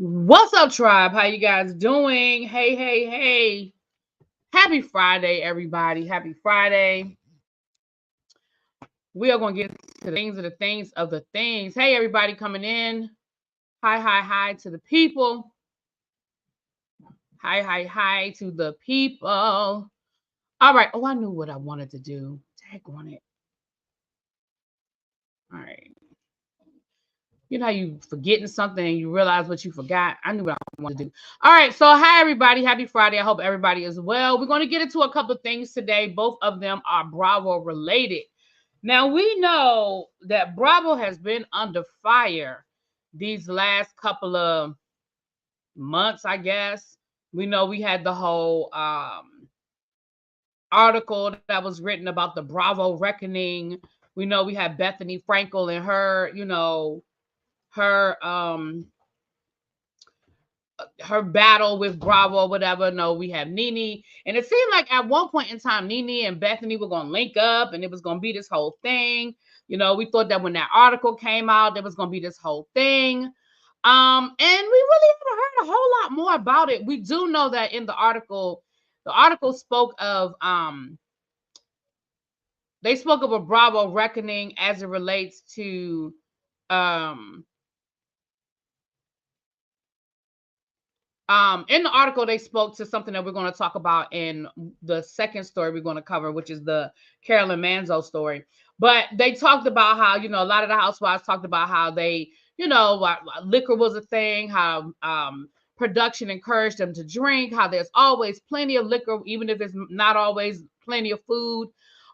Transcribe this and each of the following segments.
What's up, tribe? How you guys doing? Hey. Happy Friday, everybody. Happy Friday. We are going to get to the things of the things. Hey, everybody coming in. Hi to the people. Hi to the people. All right. Oh, I knew what I wanted to do. Tag on it. All right. You know how you forgetting something and you realize what you forgot? I knew what I wanted to do. All right. So, hi, everybody. Happy Friday. I hope everybody is well. We're going to get into a couple of things today. Both of them are Bravo related. Now, we know that Bravo has been under fire these last couple of months, I guess. We know we had the whole article that was written about the Bravo reckoning. We know we had Bethany Frankel and her, her battle with Bravo, whatever. No, we have Nene. And it seemed like at one point in time, Nene and Bethany were going to link up and it was going to be this whole thing. We thought that when that article came out, there was going to be this whole thing. And we really haven't heard a whole lot more about it. We do know that in the article spoke of, they spoke of a Bravo reckoning as it relates to, in the article, they spoke to something that we're going to talk about in the second story we're going to cover, which is the Carolyn Manzo story. But they talked about how, a lot of the housewives talked about how they, liquor was a thing, how production encouraged them to drink, how there's always plenty of liquor, even if it's not always plenty of food.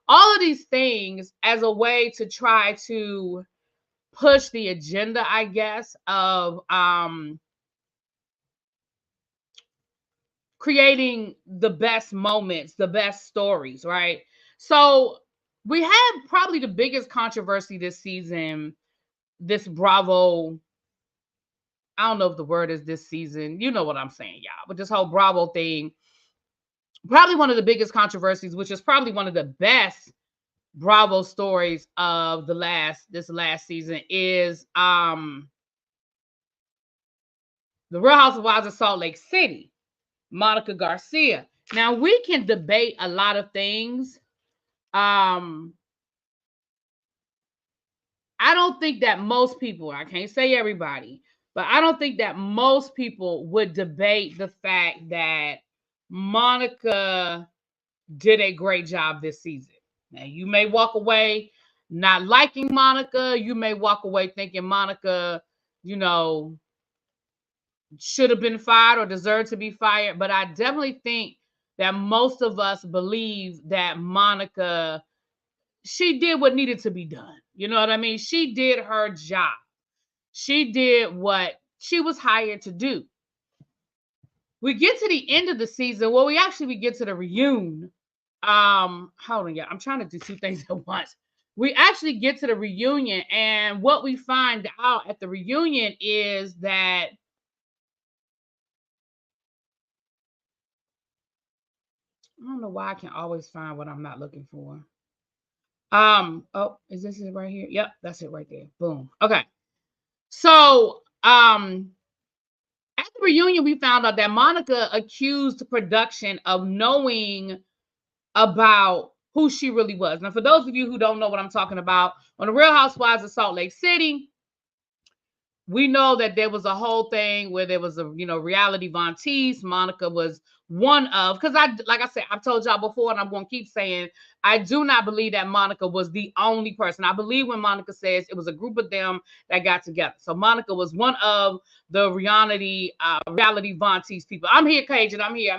All of these things as a way to try to push the agenda, I guess, of creating the best moments, the best stories, right? So we had probably the biggest controversy this season, this Bravo, I don't know if the word is this season, you know what I'm saying, y'all, but this whole Bravo thing, probably one of the biggest controversies, which is probably one of the best Bravo stories of this last season, is the Real Housewives of Salt Lake City. Monica Garcia. Now, we can debate a lot of things. I don't think that most people, I can't say everybody, but I don't think that most people would debate the fact that Monica did a great job this season. Now, you may walk away not liking Monica. You may walk away thinking Monica, should have been fired or deserved to be fired. But I definitely think that most of us believe that Monica, she did what needed to be done. You know what I mean? She did her job. She did what she was hired to do. We get to the end of the season. Well, we get to the reunion. Hold on, yeah. I'm trying to do two things at once. We actually get to the reunion, and what we find out at the reunion is that I don't know why I can always find what I'm not looking for. Oh, is this it right here? Yep, that's it right there. Boom. Okay. So, at the reunion, we found out that Monica accused production of knowing about who she really was. Now, for those of you who don't know what I'm talking about, on the Real Housewives of Salt Lake City, we know that there was a whole thing where there was a, reality Von Teese. Monica was one of, because like I said, I've told y'all before, and I'm going to keep saying, I do not believe that Monica was the only person. I believe when Monica says it was a group of them that got together. So Monica was one of the reality Von Teese people. I'm here, Cajun. I'm here.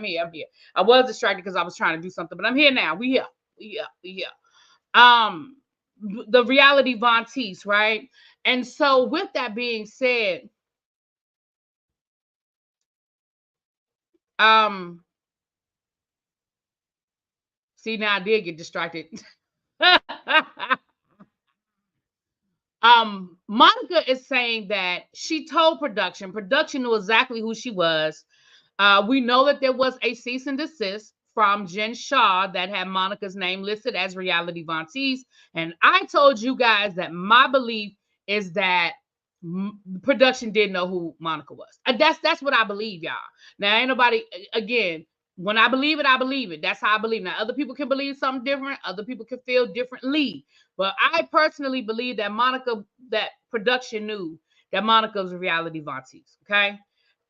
I was distracted because I was trying to do something, but I'm here now. We here. The reality Von Teese, right? And so with that being said, see, now I did get distracted. Monica is saying that she told production knew exactly who she was. We know that there was a cease and desist from Jen Shaw that had Monica's name listed as reality Von Teese. And I told you guys that my belief is that production didn't know who Monica was. That's what I believe, y'all. Now, ain't nobody, again, when I believe it, I believe it. That's how I believe. Now, other people can believe something different. Other people can feel differently. But I personally believe that that production knew that Monica was a reality Vantes. Okay.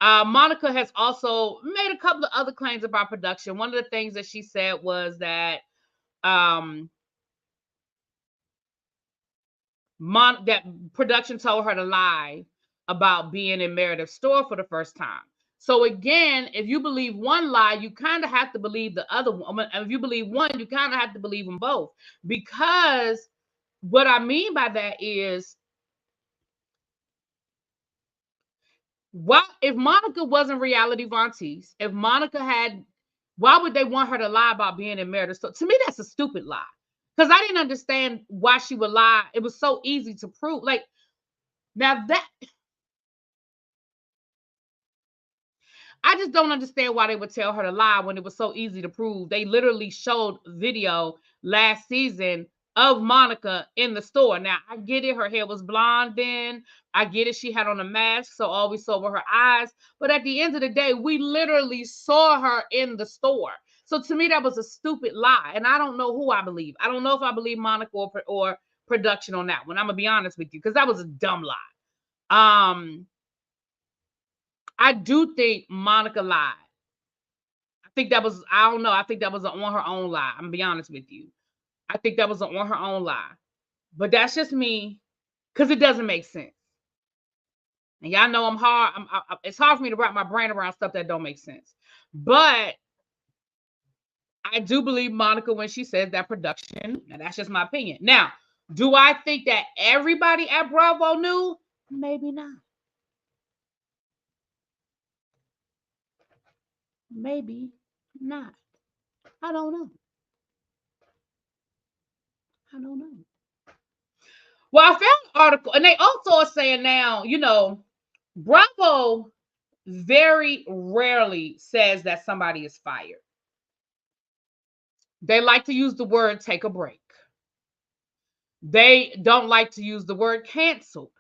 Monica has also made a couple of other claims about production. One of the things that she said was that that production told her to lie about being in Meredith's store for the first time. So again, if you believe one lie, you kind of have to believe the other one. If you believe one, you kind of have to believe them both. Because what I mean by that is, if Monica wasn't reality Vantes, if Monica had, why would they want her to lie about being in Meredith's store? To me, that's a stupid lie. Because I didn't understand why she would lie. It was so easy to prove. Like, now that, I just don't understand why they would tell her to lie when it was so easy to prove. They literally showed video last season of Monica in the store. Now, I get it. Her hair was blonde then. I get it. She had on a mask, so all we saw were her eyes. But at the end of the day, we literally saw her in the store. So to me, that was a stupid lie. And I don't know who I believe. I don't know if I believe Monica or production on that one. I'm going to be honest with you, because that was a dumb lie. I do think Monica lied. I think that was, I don't know. I think that was on her own lie. I'm going to be honest with you. I think that was on her own lie. But that's just me, because it doesn't make sense. And y'all know I'm hard. It's hard for me to wrap my brain around stuff that don't make sense. But I do believe Monica when she says that production. Now, that's just my opinion. Now, do I think that everybody at Bravo knew? Maybe not. Maybe not. I don't know. I don't know. Well, I found an article, and they also are saying now, Bravo very rarely says that somebody is fired. They like to use the word take a break. They don't like to use the word canceled.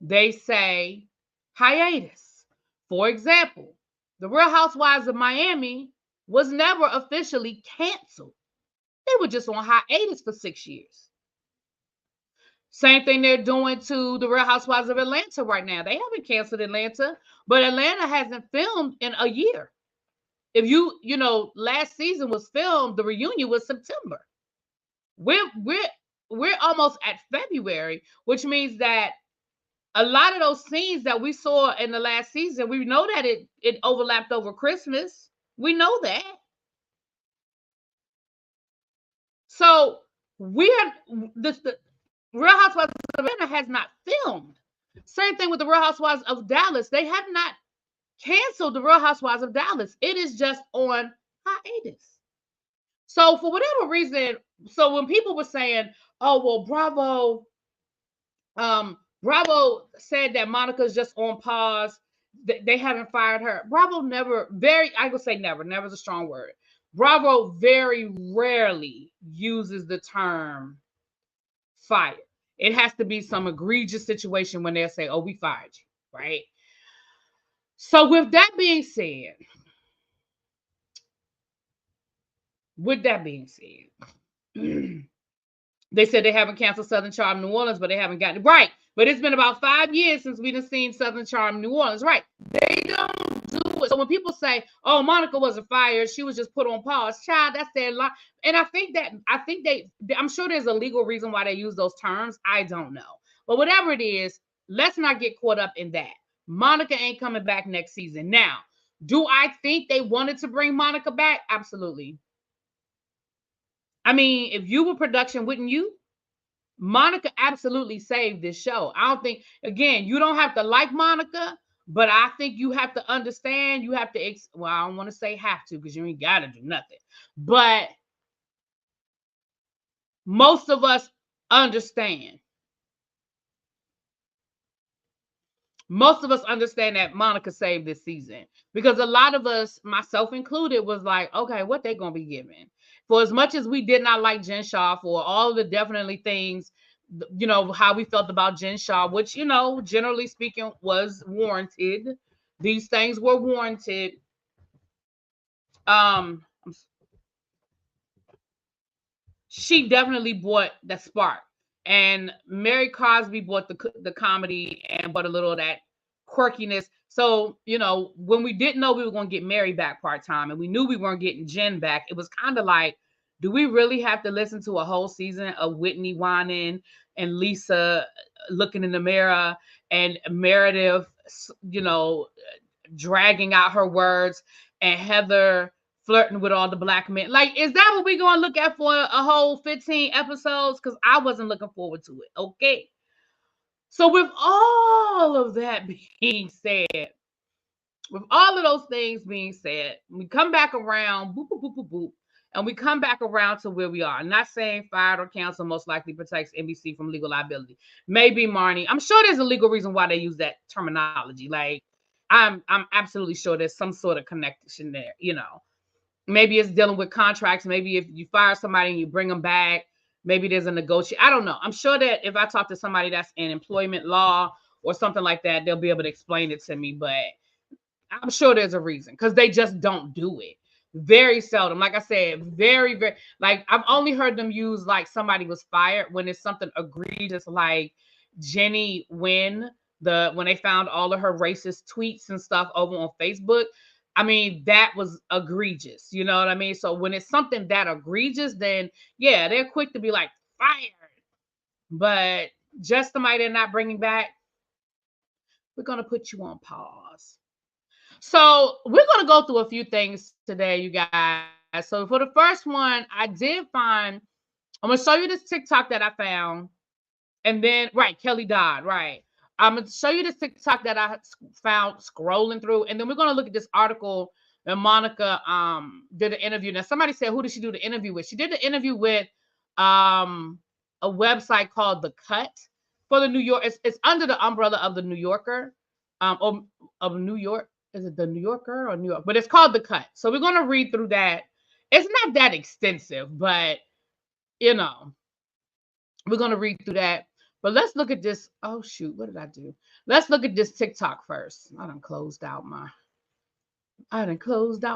They say hiatus. For example, the Real Housewives of Miami was never officially canceled. They were just on hiatus for 6 years. Same thing they're doing to the Real Housewives of Atlanta right now. They haven't canceled Atlanta, but Atlanta hasn't filmed in a year. If last season was filmed, the reunion was September. We're almost at February, which means that a lot of those scenes that we saw in the last season, we know that it overlapped over Christmas. We know that. So the Real Housewives of Atlanta has not filmed. Same thing with the Real Housewives of Dallas. They have not canceled the Real Housewives of Dallas. It is just on hiatus. So for whatever reason, so when people were saying, oh, well, Bravo said that Monica's just on pause, they haven't fired her. Bravo never, I would say never is a strong word. Bravo very rarely uses the term fire. It has to be some egregious situation when they'll say, oh, we fired you, right? So with that being said, they said they haven't canceled Southern Charm New Orleans, but they haven't gotten it right. But it's been about 5 years since we've seen Southern Charm New Orleans, right? They don't do it. So when people say, oh, Monica wasn't fired, she was just put on pause, child, that's their lie. And I'm sure there's a legal reason why they use those terms. I don't know. But whatever it is, let's not get caught up in that. Monica ain't coming back next season. Now, do I think they wanted to bring Monica back? Absolutely. I mean, if you were production, wouldn't you? Monica absolutely saved this show. I don't think, again, you don't have to like Monica, but I think you have to understand, I don't want to say have to, because you ain't got to do nothing. But most of us understand. Most of us understand that Monica saved this season, because a lot of us, myself included, was like, okay, what they going to be giving? For as much as we did not like Jen Shaw for all of the definitely things, how we felt about Jen Shaw, which, generally speaking, was warranted. These things were warranted. She definitely brought the spark, and Mary Cosby brought the comedy and brought a little of that quirkiness. So, when we didn't know we were going to get Mary back part-time, and we knew we weren't getting Jen back, it was kind of like, do we really have to listen to a whole season of Whitney whining and Lisa looking in the mirror and Meredith, dragging out her words, and Heather flirting with all the black men? Like, is that what we're going to look at for a whole 15 episodes? Because I wasn't looking forward to it. Okay. So with all of that being said, with all of those things being said, we come back around, boop, boop, boop, boop, boop, and we come back around to where we are. I'm not saying fired or canceled most likely protects NBC from legal liability. Maybe, Marnie. I'm sure there's a legal reason why they use that terminology. Like, I'm absolutely sure there's some sort of connection there, Maybe it's dealing with contracts. Maybe if you fire somebody and you bring them back, maybe there's a negotiation. I don't know. I'm sure that if I talk to somebody that's in employment law or something like that, they'll be able to explain it to me. But I'm sure there's a reason, because they just don't do it. Very seldom. Like I said, very, very, like, I've only heard them use like somebody was fired when it's something egregious, like Jenny when they found all of her racist tweets and stuff over on Facebook. I mean, that was egregious. You know what I mean? So when it's something that egregious, then yeah, they're quick to be like, fired. But just somebody they're not bringing back, we're going to put you on pause. So we're going to go through a few things today, you guys. So for the first one, I'm going to show you this TikTok that I found. And then, right, Kelly Dodd, right. I'm going to show you this TikTok that I found scrolling through. And then we're going to look at this article that Monica did an interview. Now, somebody said, who did she do the interview with? She did the interview with a website called The Cut for the New York. It's under the umbrella of the New Yorker, of New York. Is it the New Yorker or New York? But it's called The Cut. So we're going to read through that. It's not that extensive, but, we're going to read through that. But let's look at this. Oh, shoot. What did I do? Let's look at this TikTok first. I done closed out my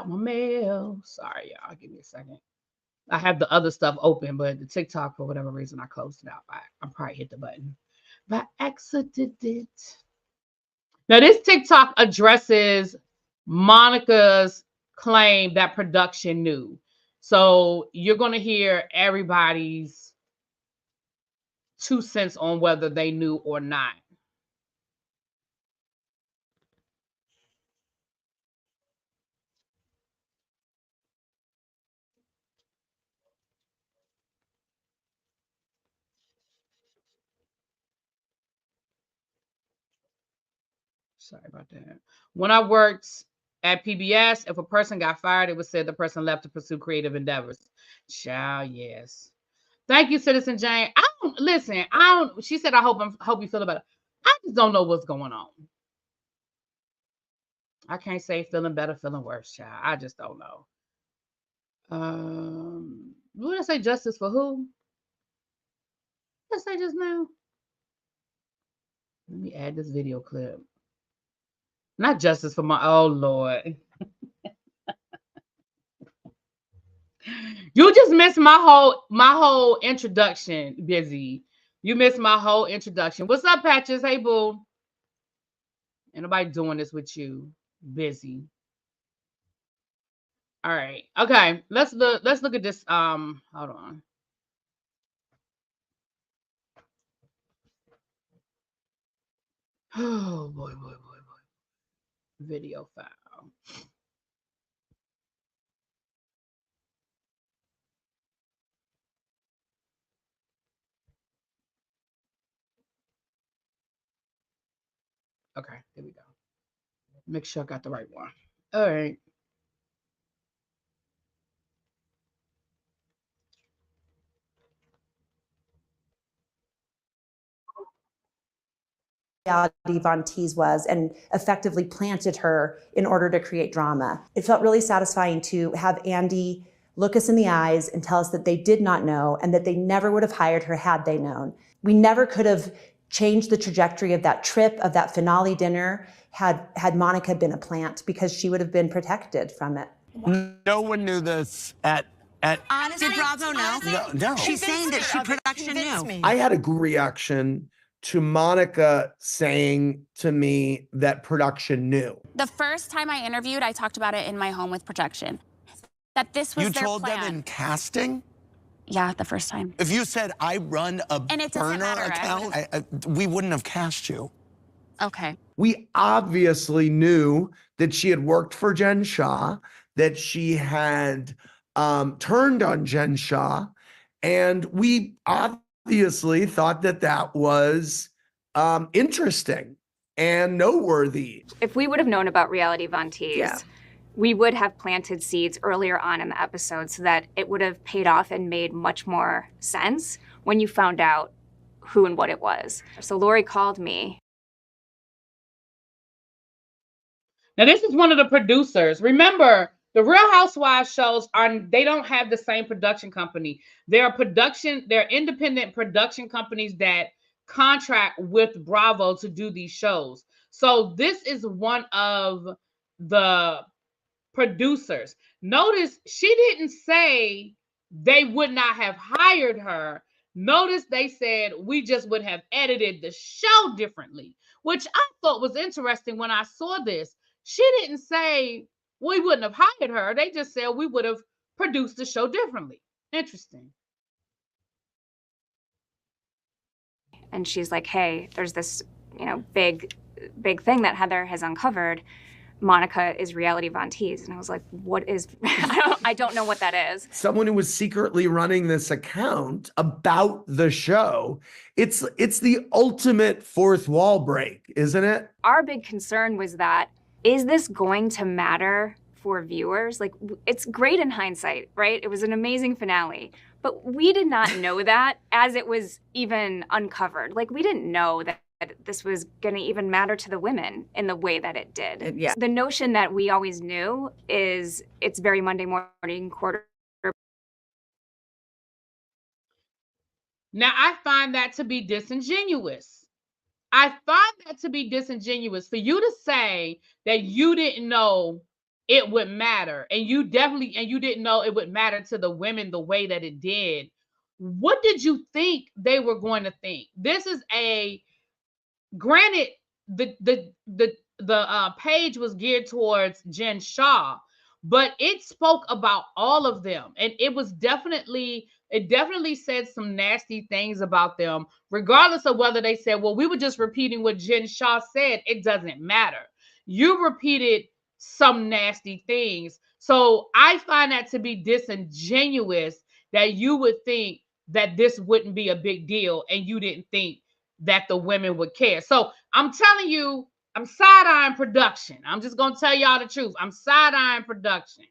mail. Sorry, y'all. Give me a second. I have the other stuff open, but the TikTok, for whatever reason, I closed it out. I probably hit the button by accident. Now, this TikTok addresses Monica's claim that production knew. So you're going to hear everybody's 2 cents on whether they knew or not. Sorry about that. When I worked at PBS, if a person got fired, it was said the person left to pursue creative endeavors. Child, yes. Thank you, Citizen Jane. She said, I hope you feel better. I just don't know what's going on. I can't say feeling better, feeling worse, child. I just don't know. What did I say? Justice for who? What did I say just now? Let me add this video clip. Not justice for oh Lord. You just missed my whole introduction, Busy. You missed my whole introduction. What's up, Patches? Hey, boo. Ain't nobody doing this with you. Busy. All right. Okay. Let's look at this. Hold on. Oh boy. Video file. Okay, there we go. Make sure I got the right one. All right. Von Teese was, and effectively planted her in order to create drama. It felt really satisfying to have Andy look us in the eyes and tell us that they did not know and that they never would have hired her had they known. We never could have changed the trajectory of that trip, of that finale dinner, had Monica been a plant, because she would have been protected from it. No one knew this at Honestly, did Bravo know? No. She's saying that production knew. I had a reaction to Monica saying to me that production knew. The first time I interviewed, I talked about it in my home with production. That this was their plan. You told them in casting? Yeah, the first time. If you said, I run a burner account, we wouldn't have cast you. Okay. We obviously knew that she had worked for Jen Shah, that she had turned on Jen Shah, and we obviously thought that that was interesting and noteworthy. If we would have known about Reality Von Tease, we would have planted seeds earlier on in the episode so that it would have paid off and made much more sense when you found out who and what it was. So Lori called me. Now, this is one of the producers. Remember, the Real Housewives shows they don't have the same production company. They're independent production companies that contract with Bravo to do these shows. So this is one of the producers. Notice she didn't say they would not have hired her. Notice they said we just would have edited the show differently, which I thought was interesting when I saw this. She didn't say we wouldn't have hired her. They just said we would have produced the show differently. Interesting. And she's like, hey, there's this, big thing that Heather has uncovered. Monica is Reality Von Tease. And I was like, what is, I don't know what that is. Someone who was secretly running this account about the show. It's the ultimate fourth wall break, isn't it? Our big concern was that, is this going to matter for viewers? Like, it's great in hindsight, right? It was an amazing finale, but we did not know that as it was even uncovered. Like, we didn't know that this was going to even matter to the women in the way that it did. Yeah. The notion that we always knew is it's very Monday morning quarter. Now, I find that to be disingenuous. I find that to be disingenuous for you to say that you didn't know it would matter, and you didn't know it would matter to the women the way that it did. What did you think they were going to think? This is granted, the page was geared towards Jen Shah, but it spoke about all of them, and it definitely said some nasty things about them, regardless of whether they said, well, we were just repeating what Jen Shah said. It doesn't matter. You repeated some nasty things. So I find that to be disingenuous that you would think that this wouldn't be a big deal and you didn't think that the women would care. So I'm telling you, I'm side-eyeing production. I'm just going to tell y'all the truth. I'm side-eyeing production.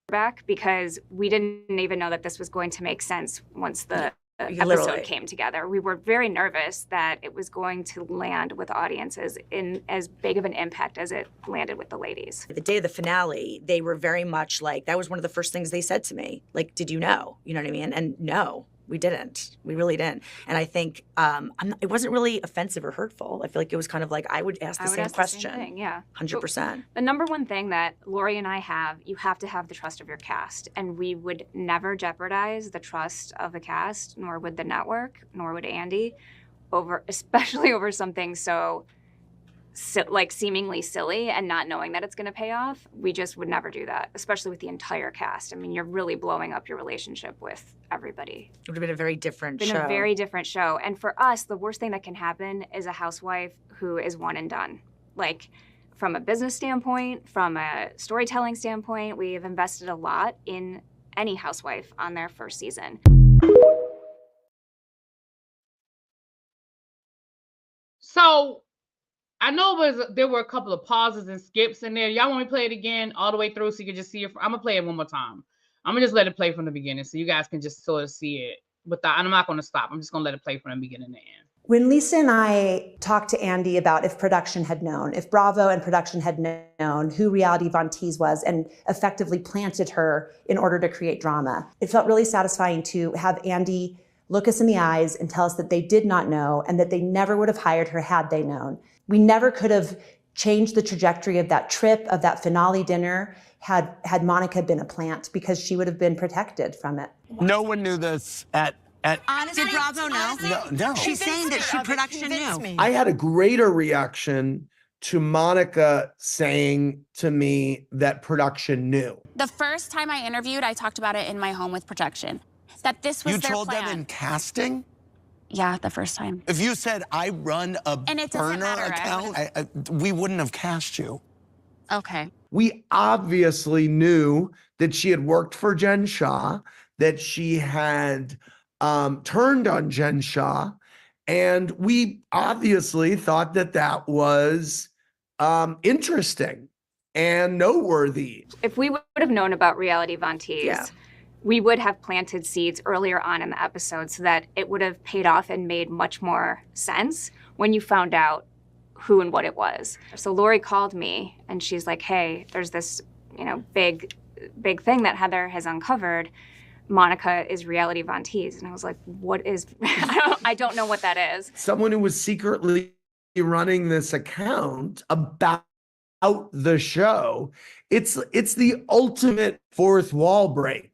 Back because we didn't even know that this was going to make sense once the episode came together. We were very nervous that it was going to land with audiences in as big of an impact as it landed with the ladies. The day of the finale, they were very much like, that was one of the first things they said to me. Like, did you know? You know what I mean? And no, we didn't. We really didn't. And I think it wasn't really offensive or hurtful. I feel like it was kind of like, I would ask the same question. The same thing, yeah. 100%. The number one thing that Lori and I have, you have to have the trust of your cast. And we would never jeopardize the trust of the cast, nor would the network, nor would Andy, especially over something so seemingly silly and not knowing that it's going to pay off. We just would never do that, especially with the entire cast. I mean, you're really blowing up your relationship with everybody. It would have been a very different show. A very different show. And for us, the worst thing that can happen is a housewife who is one and done. Like, from a business standpoint, from a storytelling standpoint, we have invested a lot in any housewife on their first season. So I know there were a couple of pauses and skips in there. Y'all want me to play it again all the way through so you can just see it? I'm going to play it one more time. I'm going to just let it play from the beginning so you guys can just sort of see it. And I'm not going to stop. I'm just going to let it play from the beginning to end. When Lisa and I talked to Andy about if production had known, if Bravo and production had known who Reality Von Teese was and effectively planted her in order to create drama, it felt really satisfying to have Andy look us in the eyes and tell us that they did not know and that they never would have hired her had they known. We never could have changed the trajectory of that trip, of that finale dinner, had Monica been a plant, because she would have been protected from it. No one knew this at Honestly, did Bravo know? no. She's saying that she production knew. I had a greater reaction to Monica saying to me that production knew. The first time I interviewed, I talked about it in my home with projection. That this was You their told plan. them in casting? Yeah, the first time. If you said, I run a And it doesn't burner matter, account, we wouldn't have cast you. Okay. We obviously knew that she had worked for Jen Shah, that she had turned on Jen Shah, and we obviously thought that that was interesting and noteworthy. If we would have known about Reality Von Teese, we would have planted seeds earlier on in the episode so that it would have paid off and made much more sense when you found out who and what it was. So Lori called me and she's like, hey, there's this, big thing that Heather has uncovered. Monica is Reality Von Teese. And I was like, what is, I don't know what that is. Someone who was secretly running this account about the show. It's the ultimate fourth wall break.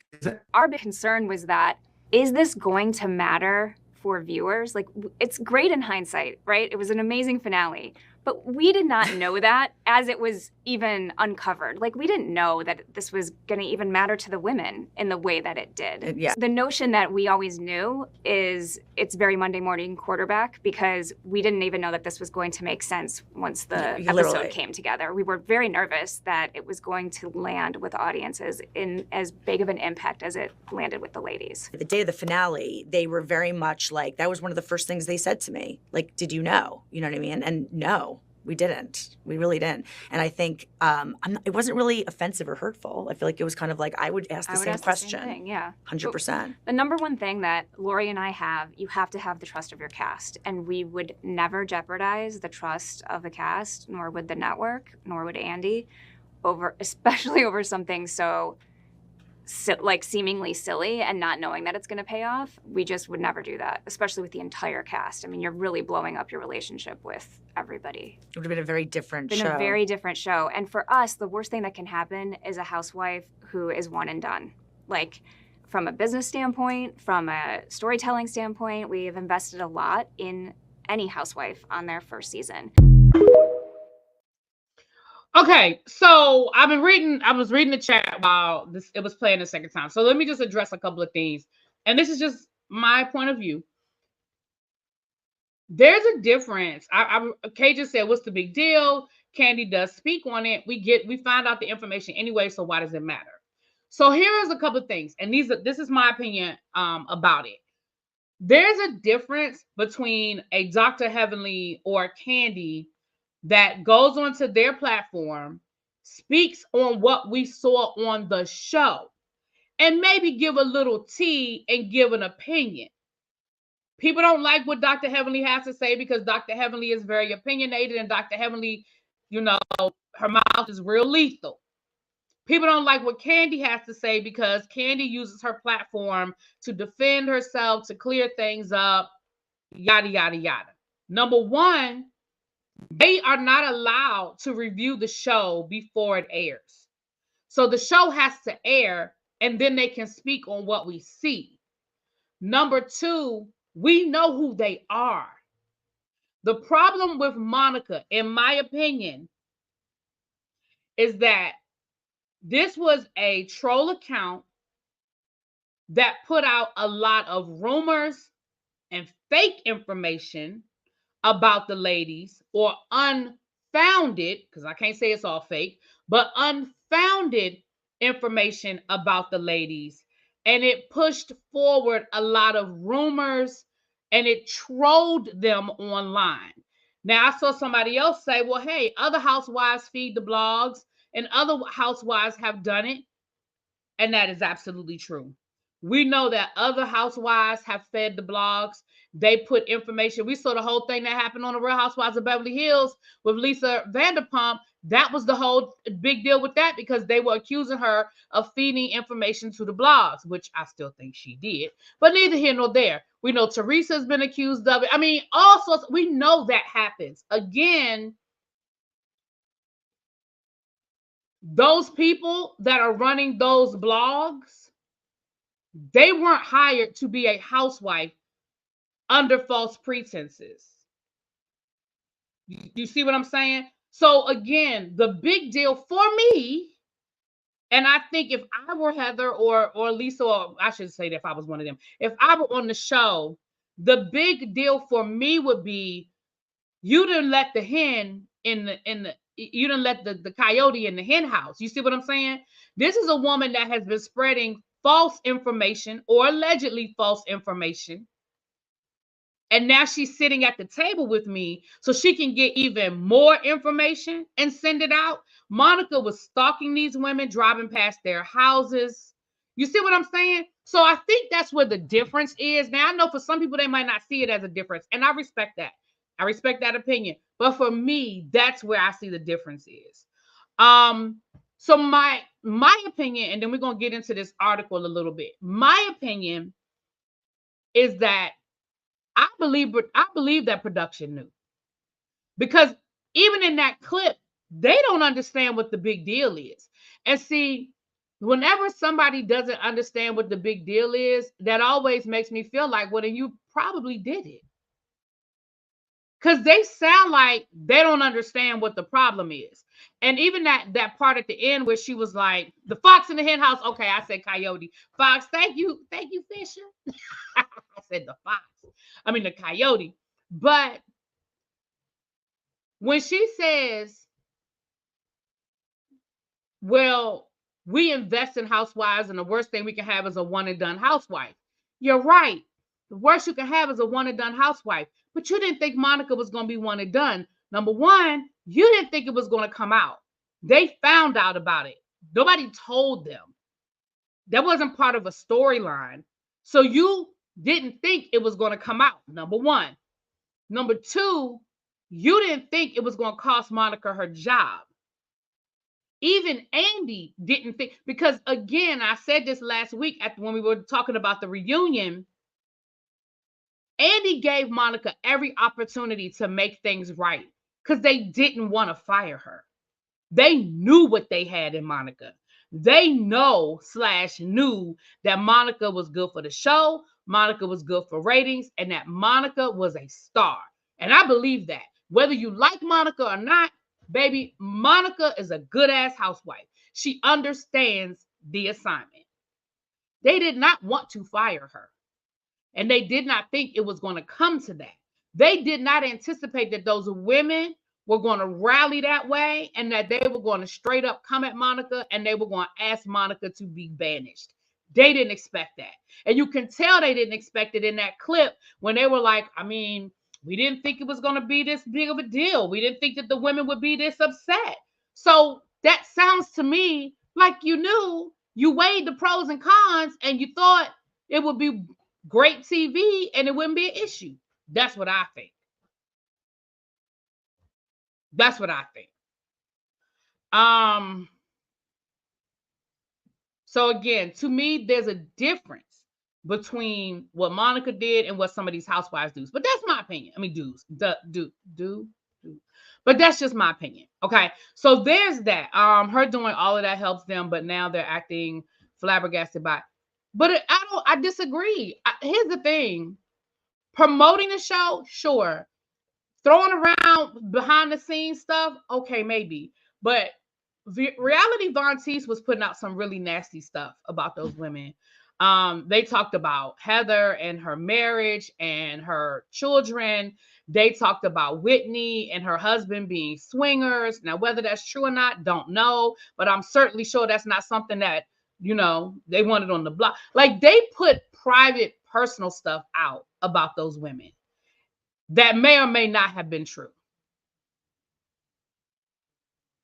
Our big concern was that, is this going to matter for viewers? Like, it's great in hindsight, right? It was an amazing finale. But we did not know that as it was even uncovered. Like, we didn't know that this was going to even matter to the women in the way that it did. Yeah. The notion that we always knew is it's very Monday morning quarterback, because we didn't even know that this was going to make sense once the episode came together. We were very nervous that it was going to land with audiences in as big of an impact as it landed with the ladies. The day of the finale, they were very much like, that was one of the first things they said to me. Like, did you know? You know what I mean? And no. We didn't. We really didn't. And I think it wasn't really offensive or hurtful. I feel like it was kind of like I would ask the same question. Same thing, yeah. 100%. The number one thing that Lori and I have, you have to have the trust of your cast. And we would never jeopardize the trust of the cast, nor would the network, nor would Andy, especially over something so seemingly silly and not knowing that it's going to pay off. We just would never do that, especially with the entire cast. I mean, you're really blowing up your relationship with everybody. It would have been a very different show. Been a very different show. And for us, the worst thing that can happen is a housewife who is one and done. Like, from a business standpoint, from a storytelling standpoint, we have invested a lot in any housewife on their first season. Okay, so I was reading the chat while it was playing the second time. So let me just address a couple of things. And this is just my point of view. There's a difference. Kay just said, what's the big deal? Candy does speak on it. We find out the information anyway, so why does it matter? So here's a couple of things, and this is my opinion about it. There's a difference between a Dr. Heavenly or Candy that goes onto their platform, speaks on what we saw on the show, and maybe give a little tea and give an opinion. People don't like what Dr. Heavenly has to say because Dr. Heavenly is very opinionated, and Dr. Heavenly, her mouth is real lethal. People don't like what Candy has to say because Candy uses her platform to defend herself, to clear things up, yada, yada, yada. Number one, they are not allowed to review the show before it airs. So the show has to air, and then they can speak on what we see. Number two, we know who they are. The problem with Monica, in my opinion, is that this was a troll account that put out a lot of rumors and fake information about the ladies, or unfounded, because I can't say it's all fake, but unfounded information about the ladies. And it pushed forward a lot of rumors, and it trolled them online. Now, I saw somebody else say, well, hey, other housewives feed the blogs, and other housewives have done it. And that is absolutely true. We know that other housewives have fed the blogs. They put information. We saw the whole thing that happened on the Real Housewives of Beverly Hills with Lisa Vanderpump. That was the whole big deal with that because they were accusing her of feeding information to the blogs, which I still think she did. But neither here nor there. We know Teresa's been accused of it. I mean, all sorts. We know that happens. Again, those people that are running those blogs, they weren't hired to be a housewife under false pretenses. You see what I'm saying? So again, the big deal for me, and I think if I were Heather or Lisa, or I should say that if I was one of them, if I were on the show, the big deal for me would be you didn't let the hen you didn't let the coyote in the hen house. You see what I'm saying? This is a woman that has been spreading false information or allegedly false information. And now she's sitting at the table with me so she can get even more information and send it out. Monica was stalking these women, driving past their houses. You see what I'm saying? So I think that's where the difference is. Now, I know for some people, they might not see it as a difference. And I respect that. I respect that opinion. But for me, that's where I see the difference is. So my opinion, and then we're going to get into this article a little bit. My opinion is that I believe that production knew, because even in that clip, they don't understand what the big deal is. And see, whenever somebody doesn't understand what the big deal is, that always makes me feel like, well, then you probably did it. Because they sound like they don't understand what the problem is. And even that part at the end where she was like, the fox in the hen house. Okay, I said coyote. Fox, thank you, Fisher. I said the fox. I mean the coyote. But when she says, well, we invest in housewives and the worst thing we can have is a one and done housewife. You're right. The worst you can have is a one and done housewife. But you didn't think Monica was going to be one and done. Number one, you didn't think it was going to come out. They found out about it. Nobody told them. That wasn't part of a storyline. So you didn't think it was going to come out, number one. Number two, you didn't think it was going to cost Monica her job. Even Andy didn't think, because again, I said this last week when we were talking about the reunion, Andy gave Monica every opportunity to make things right because they didn't want to fire her. They knew what they had in Monica. They knew that Monica was good for the show, Monica was good for ratings, and that Monica was a star. And I believe that. Whether you like Monica or not, baby, Monica is a good-ass housewife. She understands the assignment. They did not want to fire her. And they did not think it was going to come to that. They did not anticipate that those women were going to rally that way and that they were going to straight up come at Monica and they were going to ask Monica to be banished. They didn't expect that. And you can tell they didn't expect it in that clip when they were like, I mean, we didn't think it was going to be this big of a deal. We didn't think that the women would be this upset. So that sounds to me like you knew, you weighed the pros and cons and you thought it would be great TV and it wouldn't be an issue. That's what I think. That's what I think. So again, to me, there's a difference between what Monica did and what some of these housewives do. But that's my opinion. I mean, do. But that's just my opinion. Okay. So there's that. Her doing all of that helps them, but now they're acting flabbergasted by it. But I disagree. Here's the thing. Promoting the show, sure. Throwing around behind the scenes stuff, okay, maybe. But Reality Von Teese was putting out some really nasty stuff about those women. They talked about Heather and her marriage and her children. They talked about Whitney and her husband being swingers. Now, whether that's true or not, don't know. But I'm certainly sure that's not something that, they wanted on the block. Like, they put private, personal stuff out about those women that may or may not have been true.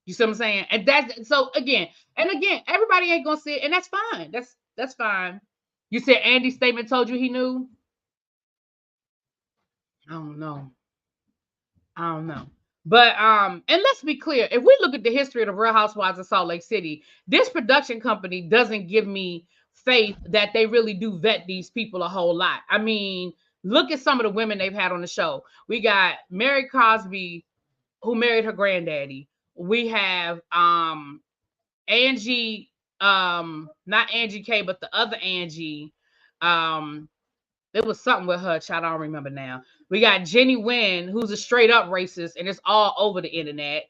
You see what I'm saying? And that's so again, everybody ain't gonna see it, and that's fine. That's fine. You said Andy's statement told you he knew? I don't know. But and let's be clear, if we look at the history of the Real Housewives of Salt Lake City, this production company doesn't give me faith that they really do vet these people a whole lot. I mean, look at some of the women they've had on the show. We got Mary Cosby, who married her granddaddy. We have Angie, not Angie K, but the other Angie. It was something with her, child. I don't remember now. We got Jenny Wynn, who's a straight up racist, and it's all over the internet.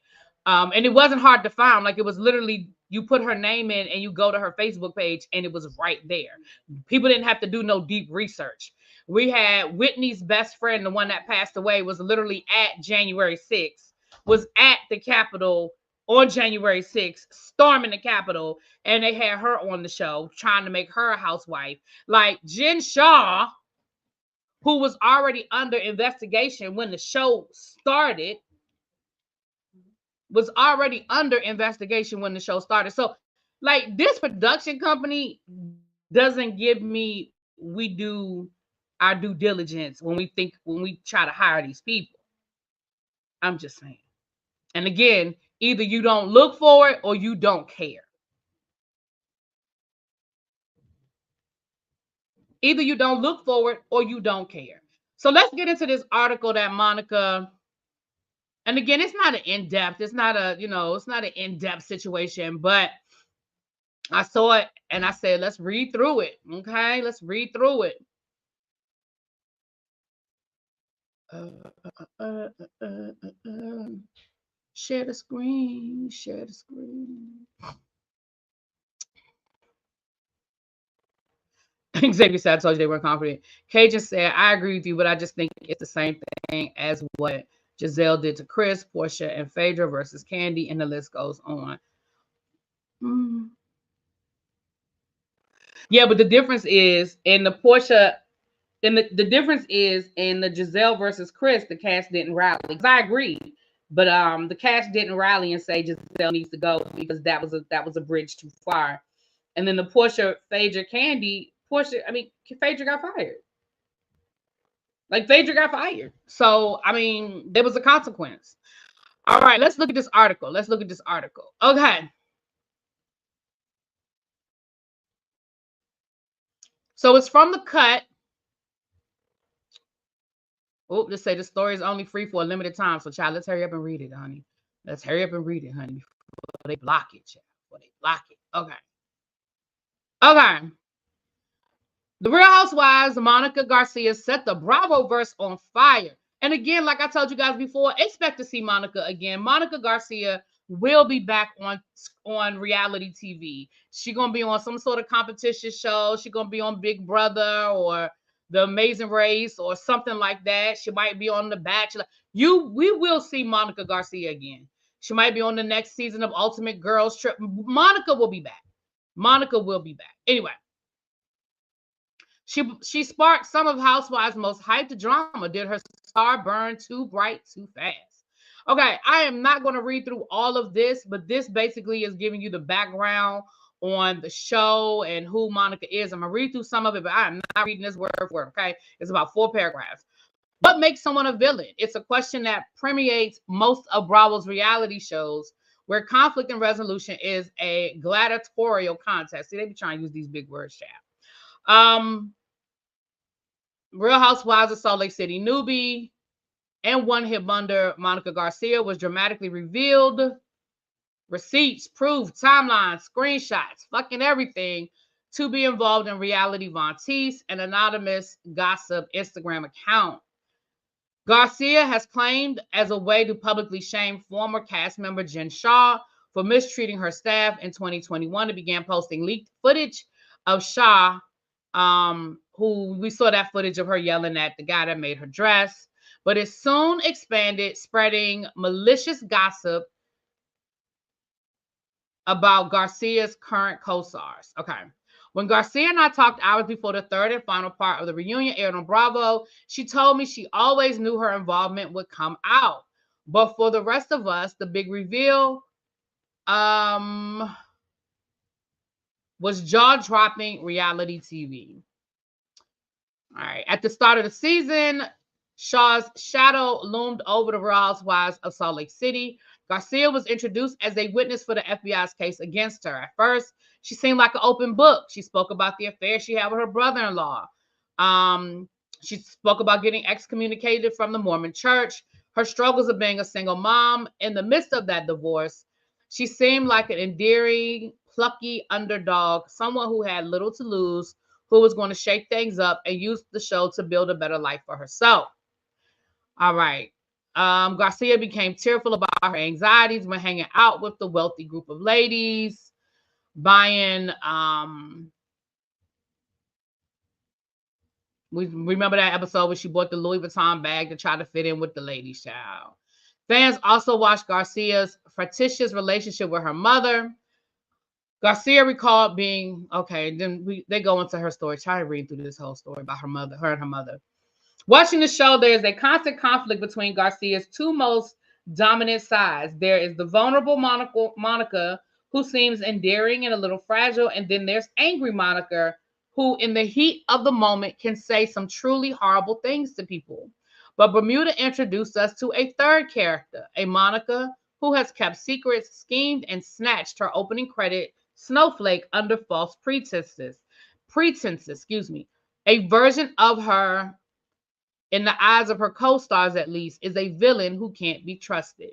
And it wasn't hard to find. Like, it was literally, you put her name in and you go to her Facebook page and it was right there. People didn't have to do no deep research. We had Whitney's best friend, the one that passed away, was literally at January 6th, was at the Capitol on January 6th, storming the Capitol, and they had her on the show trying to make her a housewife. Like Jen Shaw, who was already under investigation when the show started, was already under investigation when the show started. So, like, this production company doesn't give me, we do our due diligence when we try to hire these people. I'm just saying. And again, either you don't look for it or you don't care. Either you don't look for it or you don't care. So let's get into this article that Monica, and again, it's not an in-depth, it's not a, it's not an in-depth situation, but I saw it and I said, let's read through it. Okay, let's read through it. Share the screen, share the screen. Xavier said, I told you they weren't confident. Kay just said, I agree with you, but I just think it's the same thing as what Giselle did to Chris, Portia, and Phaedra versus Candy, and the list goes on. Yeah, but the difference is in the Portia, and the difference is in the Giselle versus Chris, the cast didn't rally. Because I agree, but the cast didn't rally and say Giselle needs to go because that was a bridge too far. And then the Portia, Phaedra, Candy, Phaedra got fired. Like, Phaedra got fired. So, I mean, there was a consequence. All right, let's look at this article. Okay. So it's from The Cut. Oh, just say the story is only free for a limited time. So, child, let's hurry up and read it, honey. Let's hurry up and read it, honey, before they block it, child. Before they block it. Okay. The Real Housewives, Monica Garcia, set the Bravoverse on fire. And again, like I told you guys before, expect to see Monica again. Monica Garcia will be back on reality TV. She's going to be on some sort of competition show. She's going to be on Big Brother or The Amazing Race or something like that. She might be on The Bachelor. We will see Monica Garcia again. She might be on the next season of Ultimate Girls Trip. Monica will be back. Anyway. She sparked some of Housewives' most hyped drama. Did her star burn too bright, too fast? Okay, I am not going to read through all of this, but this basically is giving you the background on the show and who Monica is. I'm going to read through some of it, but I'm not reading this word for word, okay? It's about 4 paragraphs. What makes someone a villain? It's a question that permeates most of Bravo's reality shows, where conflict and resolution is a gladiatorial contest. See, they be trying to use these big words, chat. Real Housewives of Salt Lake City newbie and one-hit wonder Monica Garcia was dramatically revealed. Receipts, proof, timelines, screenshots, fucking everything to be involved in reality Von Teese, an anonymous gossip Instagram account. Garcia has claimed as a way to publicly shame former cast member Jen Shaw for mistreating her staff in 2021 and began posting leaked footage of Shaw, who we saw that footage of her yelling at the guy that made her dress, but it soon expanded, spreading malicious gossip about Garcia's current co-stars. Okay. When Garcia and I talked hours before the third and final part of the reunion aired on Bravo, she told me she always knew her involvement would come out. But for the rest of us, the big reveal was jaw-dropping reality TV. All right. At the start of the season, Shaw's shadow loomed over the Real Housewives of Salt Lake City. Garcia was introduced as a witness for the FBI's case against her. At first, she seemed like an open book. She spoke about the affair she had with her brother-in-law. She spoke about getting excommunicated from the Mormon church, her struggles of being a single mom. In the midst of that divorce, she seemed like an endearing, plucky underdog, someone who had little to lose, who was going to shake things up and use the show to build a better life for herself. All right. Garcia became tearful about her anxieties when hanging out with the wealthy group of ladies, buying we remember that episode where she bought the Louis Vuitton bag to try to fit in with the ladies' child. Fans also watched Garcia's fractious relationship with her mother. Garcia recalled being okay. Then they go into her story. Try to read through this whole story about her mother, her and her mother. Watching the show, there is a constant conflict between Garcia's two most dominant sides. There is the vulnerable Monica, who seems endearing and a little fragile, and then there's angry Monica, who in the heat of the moment can say some truly horrible things to people. But Bermuda introduced us to a third character, a Monica who has kept secrets, schemed, and snatched her opening credit snowflake under false pretenses. A version of her, in the eyes of her co-stars at least, is a villain who can't be trusted.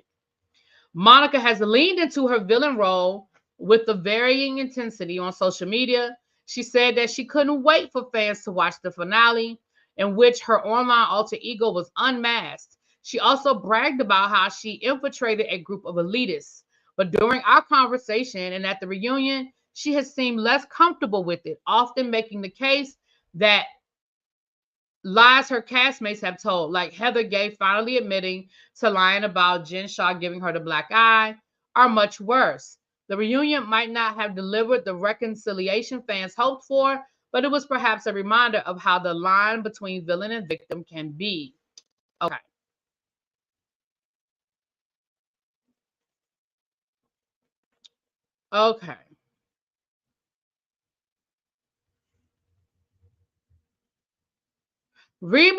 Monica has leaned into her villain role with the varying intensity on social media. She said that she couldn't wait for fans to watch the finale, in which her online alter ego was unmasked. She also bragged about how she infiltrated a group of elitists. But during our conversation and at the reunion, she has seemed less comfortable with it, often making the case that lies her castmates have told, like Heather Gay finally admitting to lying about Jen Shah giving her the black eye, are much worse. The reunion might not have delivered the reconciliation fans hoped for, but it was perhaps a reminder of how the line between villain and victim can be. Okay. Okay. Read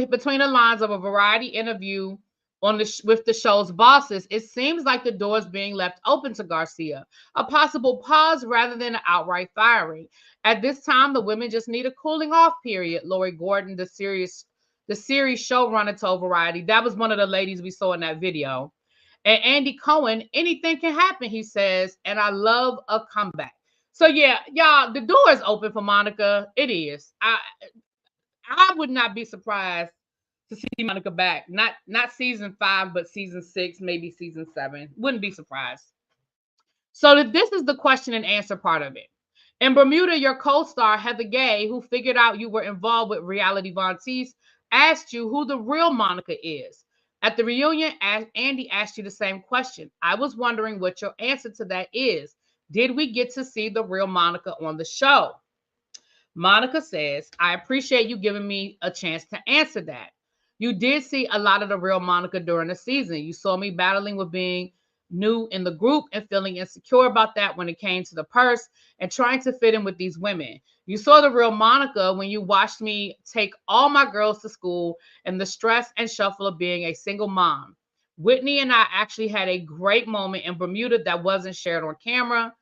between the lines of a Variety interview with the show's bosses, it seems like the door is being left open to Garcia, a possible pause rather than an outright firing. At this time, the women just need a cooling off period. Lori Gordon, the series showrunner, told Variety. That was one of the ladies we saw in that video. And Andy Cohen, anything can happen, he says, and I love a comeback. So yeah, y'all, the door is open for Monica. It is. I would not be surprised to see Monica back. Not season 5, but season 6, maybe season 7. Wouldn't be surprised. So this is the question and answer part of it. In Bermuda, your co-star Heather Gay, who figured out you were involved with Reality Von Teese, asked you who the real Monica is. At the reunion, Andy asked you the same question. I was wondering what your answer to that is. Did we get to see the real Monica on the show? Monica says, I appreciate you giving me a chance to answer that. You did see a lot of the real Monica during the season. You saw me battling with being new in the group and feeling insecure about that when it came to the purse and trying to fit in with these women. You saw the real Monica when you watched me take all my girls to school and the stress and shuffle of being a single mom. Whitney and I actually had a great moment in Bermuda that wasn't shared on camera.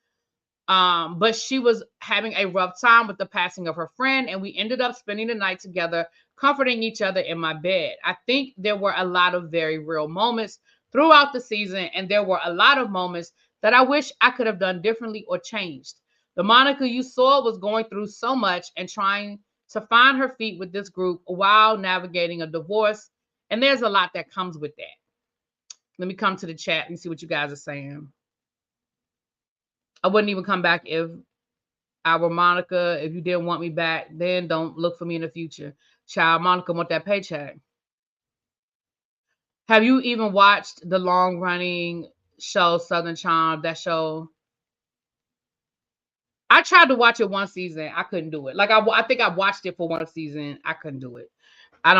But she was having a rough time with the passing of her friend, and we ended up spending the night together, comforting each other in my bed. I think there were a lot of very real moments throughout the season, and there were a lot of moments that I wish I could have done differently or changed. The Monica you saw was going through so much and trying to find her feet with this group while navigating a divorce, and there's a lot that comes with that. Let me come to the chat and see what you guys are saying. I wouldn't even come back if I were Monica. If you didn't want me back, then don't look for me in the future. Child, Monica want that paycheck. Have you even watched the long-running show Southern Charm? That show? I tried to watch it one season. I couldn't do it. Like I think I watched it for one season. I couldn't do it. I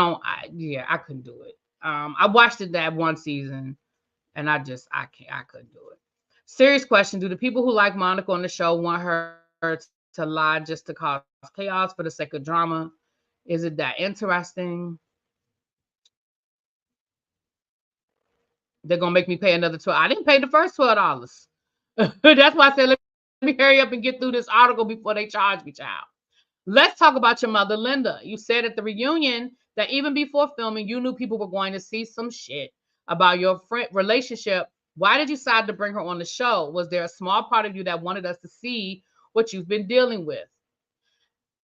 couldn't do it. I watched it that one season, and I couldn't do it. Serious question. Do the people who like Monica on the show want her to lie just to cause chaos for the sake of drama? Is it that interesting? They're gonna make me pay another $12. I didn't pay the first $12. That's why I said let me hurry up and get through this article before they charge me, child. Let's talk about your mother, Linda. You said at the reunion that even before filming, you knew people were going to see some shit about your friend relationship. Why did you decide to bring her on the show? Was there a small part of you that wanted us to see what you've been dealing with?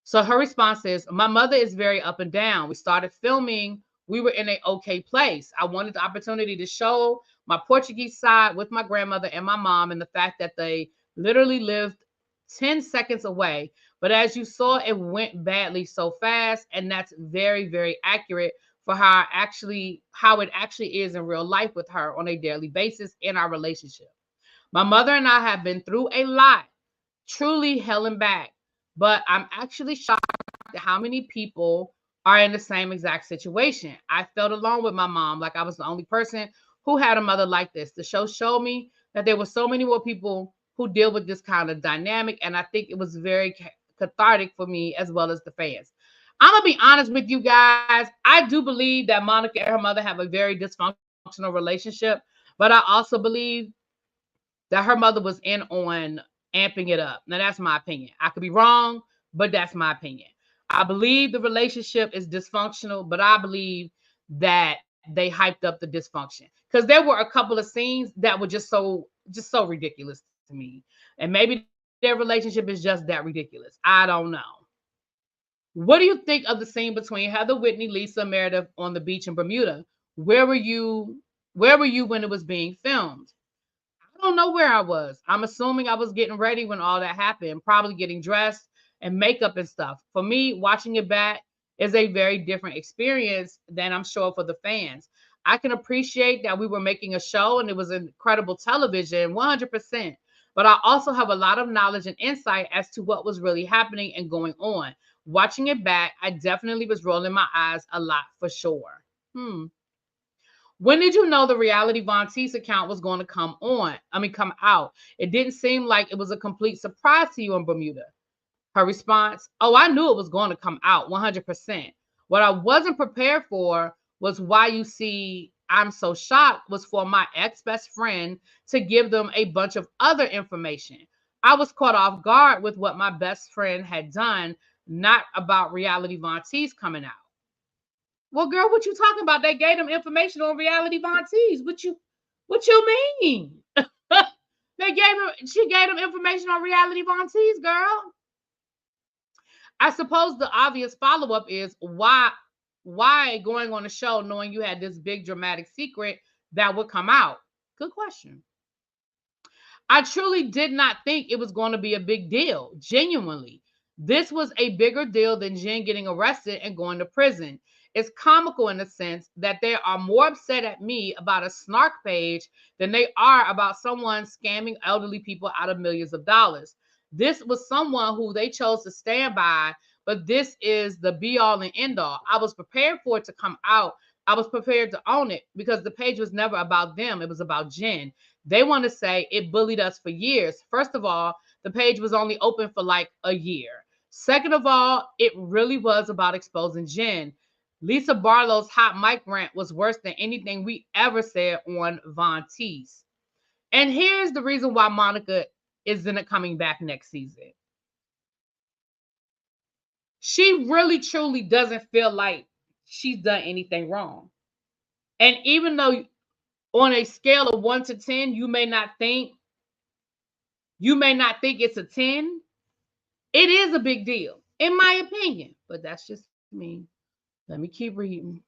So her response is, my mother is very up and down. We started filming. We were in an okay place. I wanted the opportunity to show my Portuguese side with my grandmother and my mom, and the fact that they literally lived 10 seconds away. But as you saw, it went badly so fast, and that's very, very accurate for how it actually is in real life with her on a daily basis in our relationship. My mother and I have been through a lot, truly hell and back, but I'm actually shocked at how many people are in the same exact situation. I felt alone with my mom, like I was the only person who had a mother like this. The show showed me that there were so many more people who deal with this kind of dynamic, and I think it was very cathartic for me as well as the fans. I'm gonna be honest with you guys. I do believe that Monica and her mother have a very dysfunctional relationship, but I also believe that her mother was in on amping it up. Now, that's my opinion. I could be wrong, but that's my opinion. I believe the relationship is dysfunctional, but I believe that they hyped up the dysfunction because there were a couple of scenes that were just so ridiculous to me. And maybe their relationship is just that ridiculous. I don't know. What do you think of the scene between Heather, Whitney, Lisa, Meredith on the beach in Bermuda? Where were you when it was being filmed? I don't know where I was. I'm assuming I was getting ready when all that happened, probably getting dressed and makeup and stuff. For me, watching it back is a very different experience than I'm sure for the fans. I can appreciate that we were making a show and it was incredible television, 100%. But I also have a lot of knowledge and insight as to what was really happening and going on. Watching it back, I definitely was rolling my eyes a lot for sure. When did you know the reality Von Teese account was going to come out? It didn't seem like it was a complete surprise to you in Bermuda. Her response, oh, I knew it was going to come out 100%. What I wasn't prepared for was why you see I'm so shocked was for my ex-best friend to give them a bunch of other information. I was caught off guard with what my best friend had done, not about reality Von Teese coming out. Well, girl, what you talking about? They gave them information on reality Von Teese. What you mean? She gave them information on reality Von Teese, girl. I suppose the obvious follow-up is why going on a show knowing you had this big dramatic secret that would come out? Good question. I truly did not think it was going to be a big deal. Genuinely. This was a bigger deal than Jen getting arrested and going to prison. It's comical in the sense that they are more upset at me about a snark page than they are about someone scamming elderly people out of millions of dollars. This was someone who they chose to stand by, but this is the be all and end all. I was prepared for it to come out. I was prepared to own it because the page was never about them. It was about Jen. They want to say it bullied us for years. First of all, the page was only open for like a year. Second of all, it really was about exposing Jen. Lisa Barlow's hot mic rant was worse than anything we ever said on Von Teese. And here's the reason why Monica isn't coming back next season. She really, truly doesn't feel like she's done anything wrong. And even though on a scale of 1 to 10, you may not think it's a 10, it is a big deal, in my opinion. But that's just me. Let me keep reading.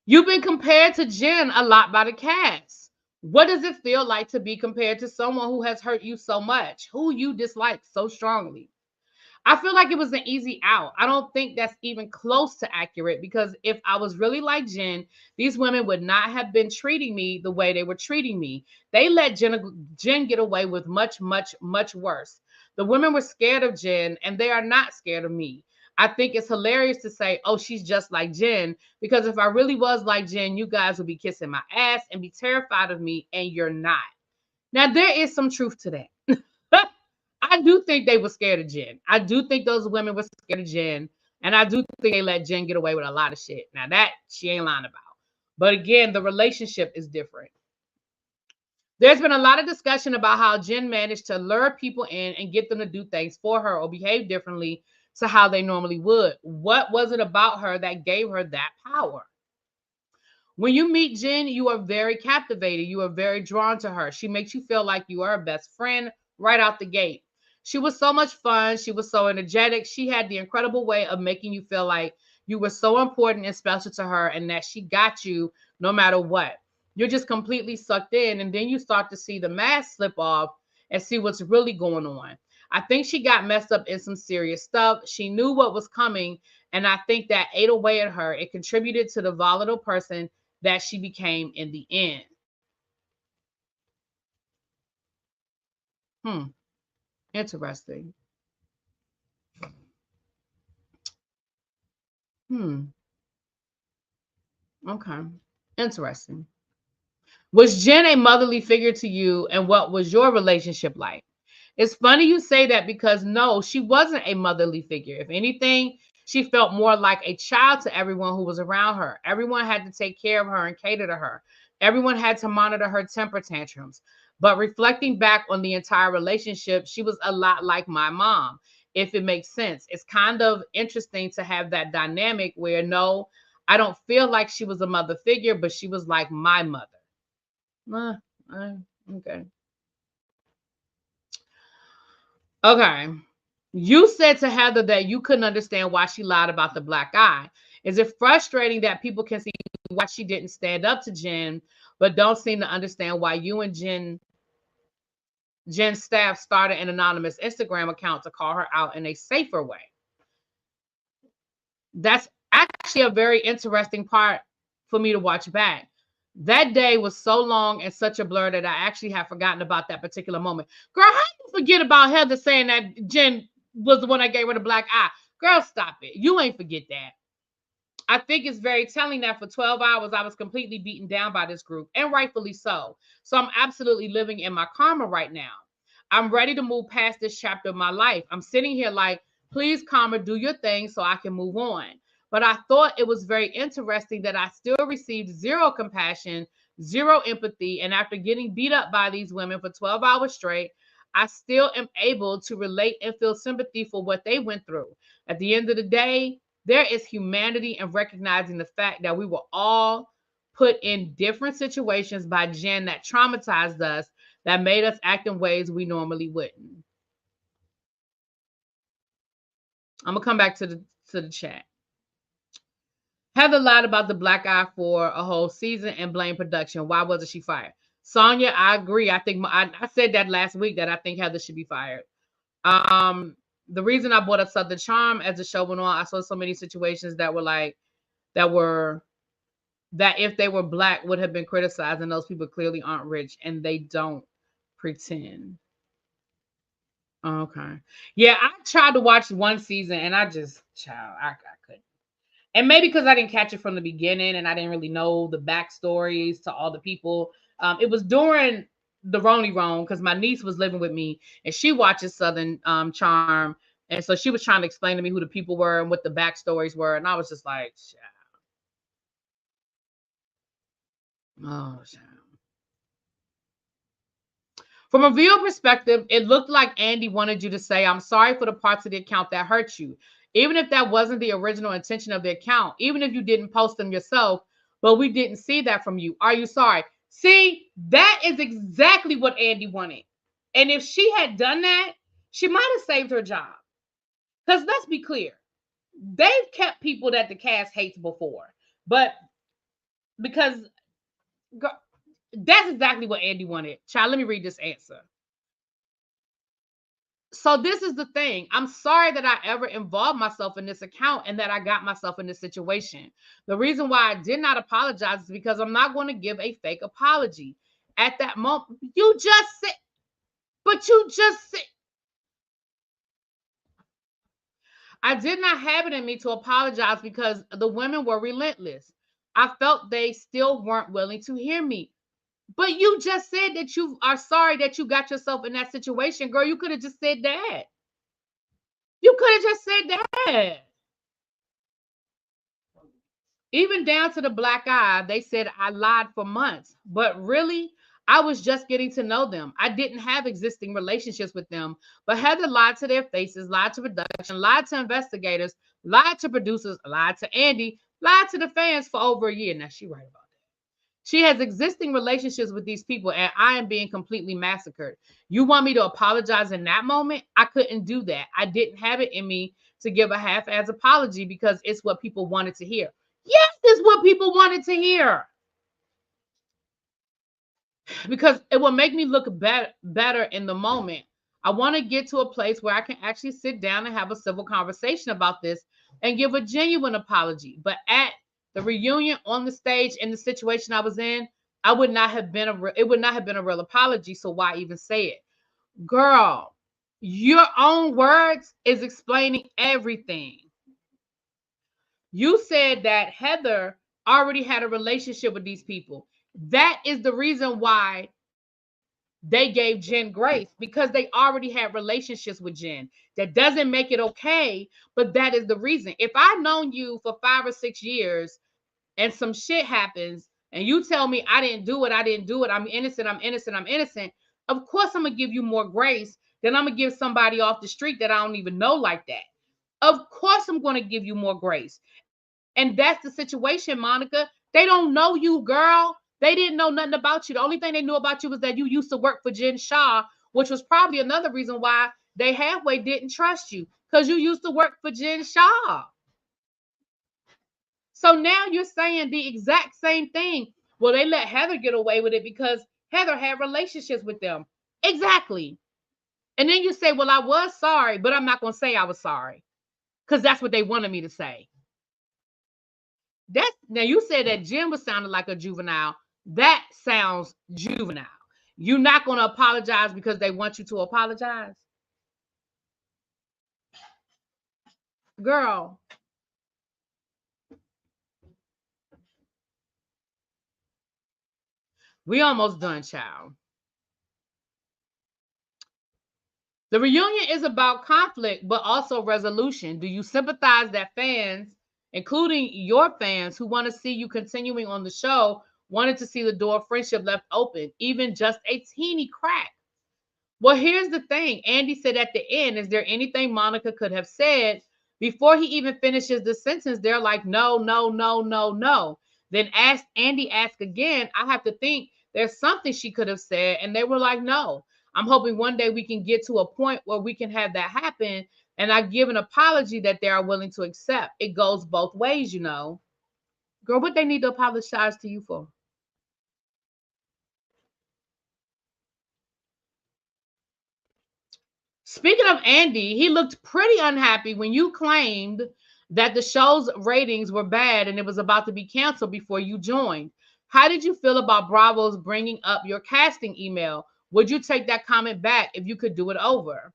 You've been compared to Jen a lot by the cast. What does it feel like to be compared to someone who has hurt you so much, who you dislike so strongly? I feel like it was an easy out. I don't think that's even close to accurate because if I was really like Jen, these women would not have been treating me the way they were treating me. They let Jen get away with much, much, much worse. The women were scared of Jen and they are not scared of me. I think it's hilarious to say, oh, she's just like Jen, because if I really was like Jen, you guys would be kissing my ass and be terrified of me, and you're not. Now, there is some truth to that. I do think they were scared of Jen. I do think those women were scared of Jen. And I do think they let Jen get away with a lot of shit. Now that she ain't lying about. But again, the relationship is different. There's been a lot of discussion about how Jen managed to lure people in and get them to do things for her or behave differently to how they normally would. What was it about her that gave her that power? When you meet Jen, you are very captivated. You are very drawn to her. She makes you feel like you are her best friend right out the gate. She was so much fun. She was so energetic. She had the incredible way of making you feel like you were so important and special to her and that she got you no matter what. You're just completely sucked in, and then you start to see the mask slip off and see what's really going on. I think she got messed up in some serious stuff. She knew what was coming, and I think that ate away at her. It contributed to the volatile person that she became in the end. Interesting. Okay. Interesting. Was Jen a motherly figure to you, and what was your relationship like? It's funny you say that because no, she wasn't a motherly figure. If anything, she felt more like a child to everyone who was around her. Everyone had to take care of her and cater to her. Everyone had to monitor her temper tantrums. But reflecting back on the entire relationship, she was a lot like my mom, if it makes sense. It's kind of interesting to have that dynamic where no, I don't feel like she was a mother figure, but she was like my mother. Okay. Okay. You said to Heather that you couldn't understand why she lied about the black eye. Is it frustrating that people can see why she didn't stand up to Jen, but don't seem to understand why you and Jen's staff started an anonymous Instagram account to call her out in a safer way? That's actually a very interesting part for me to watch back. That day was so long and such a blur that I actually have forgotten about that particular moment. Girl, how you forget about Heather saying that Jen was the one that gave her the black eye? Girl, stop it. You ain't forget that. I think it's very telling that for 12 hours, I was completely beaten down by this group, and rightfully so. So I'm absolutely living in my karma right now. I'm ready to move past this chapter of my life. I'm sitting here like, please, karma, do your thing so I can move on. But I thought it was very interesting that I still received zero compassion, zero empathy. And after getting beat up by these women for 12 hours straight, I still am able to relate and feel sympathy for what they went through. At the end of the day, there is humanity in recognizing the fact that we were all put in different situations by Jen that traumatized us, that made us act in ways we normally wouldn't. I'm going to come back to the chat. Heather lied about the black eye for a whole season and blamed production. Why wasn't she fired? Sonia, I agree. I think I said that last week that I think Heather should be fired. The reason I brought up Southern Charm as the show went on, I saw so many situations that if they were black would have been criticized, and those people clearly aren't rich and they don't pretend. Okay. Yeah, I tried to watch one season and I couldn't. And maybe because I didn't catch it from the beginning and I didn't really know the backstories to all the people. It was during the Roni Rone because my niece was living with me and she watches Southern Charm. And so she was trying to explain to me who the people were and what the backstories were. And I was just like, child. From a viewer perspective, it looked like Andy wanted you to say, I'm sorry for the parts of the account that hurt you. Even if that wasn't the original intention of the account, even if you didn't post them yourself, but we didn't see that from you. Are you sorry? See, that is exactly what Andy wanted. And if she had done that, she might have saved her job. Because let's be clear, they've kept people that the cast hates before. But because that's exactly what Andy wanted. Child, let me read this answer. So this is the thing. I'm sorry that I ever involved myself in this account and that I got myself in this situation. The reason why I did not apologize is because I'm not going to give a fake apology. At that moment, you just said. I did not have it in me to apologize because the women were relentless. I felt they still weren't willing to hear me. But you just said that you are sorry that you got yourself in that situation, girl. You could have just said that. You could have just said that. Even down to the black eye, they said I lied for months. But really, I was just getting to know them. I didn't have existing relationships with them. But Heather lied to their faces, lied to production, lied to investigators, lied to producers, lied to Andy, lied to the fans for over a year. Now, she right about that. She has existing relationships with these people, and I am being completely massacred. You want me to apologize in that moment? I couldn't do that. I didn't have it in me to give a half-ass apology because it's what people wanted to hear. Yes, it's what people wanted to hear. Because it will make me look better in the moment. I want to get to a place where I can actually sit down and have a civil conversation about this and give a genuine apology. But at the reunion, on the stage, in the situation I was in, it would not have been a real apology. So why even say it? Girl, your own words is explaining everything. You said that Heather already had a relationship with these people. That is the reason why they gave Jen grace, because they already had relationships with Jen. That doesn't make it okay, but that is the reason. If I've known you for 5 or 6 years and some shit happens and you tell me I didn't do it, I'm innocent, of course I'm gonna give you more grace than I'm gonna give somebody off the street that I don't even know like that. Of course I'm gonna give you more grace. And that's the situation, Monica. They don't know you, girl. They didn't know nothing about you. The only thing they knew about you was that you used to work for Jen Shah, which was probably another reason why they halfway didn't trust you, because you used to work for Jen Shah. So now you're saying the exact same thing. Well, they let Heather get away with it because Heather had relationships with them. Exactly. And then you say, well, I was sorry, but I'm not going to say I was sorry because that's what they wanted me to say. Now you said that Jim was sounding like a juvenile. That sounds juvenile. You're not going to apologize because they want you to apologize? Girl. We almost done, child. The reunion is about conflict, but also resolution. Do you sympathize that fans, including your fans who want to see you continuing on the show, wanted to see the door of friendship left open, even just a teeny crack? Well, here's the thing. Andy said at the end, is there anything Monica could have said? Before he even finishes the sentence, they're like, no, no, no, no, no. Then Andy asked again, I have to think there's something she could have said. And they were like, no. I'm hoping one day we can get to a point where we can have that happen. And I give an apology that they are willing to accept. It goes both ways, you know. Girl, what they need to apologize to you for? Speaking of Andy, he looked pretty unhappy when you claimed that the show's ratings were bad and it was about to be canceled before you joined. How did you feel about Bravo's bringing up your casting email? Would you take that comment back if you could do it over?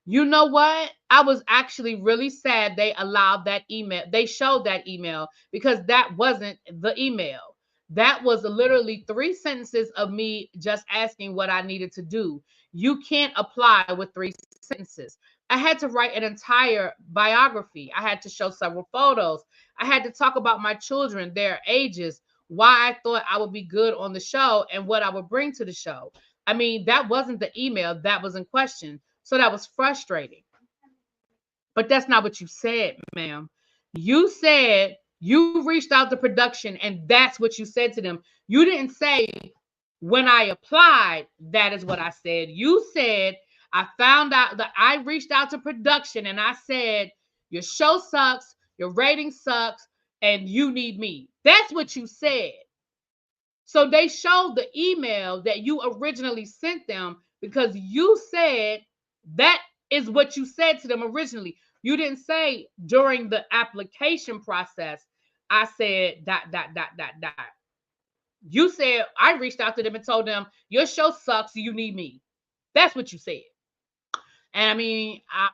You know what? I was actually really sad they allowed that email. They showed that email because that wasn't the email. That was literally 3 sentences of me just asking what I needed to do. You can't apply with 3 sentences. I had to write an entire biography. I had to show several photos. I had to talk about my children, their ages, why I thought I would be good on the show, and what I would bring to the show. I mean, that wasn't the email that was in question. So that was frustrating. But that's not what you said, ma'am. You said you reached out to production and that's what you said to them. You didn't say, when I applied, that is what I said. You said, I found out that I reached out to production and I said, your show sucks, your rating sucks, and you need me. That's what you said. So they showed the email that you originally sent them because you said that is what you said to them originally. You didn't say during the application process, I said ... You said I reached out to them and told them your show sucks, you need me. That's what you said. And I mean, I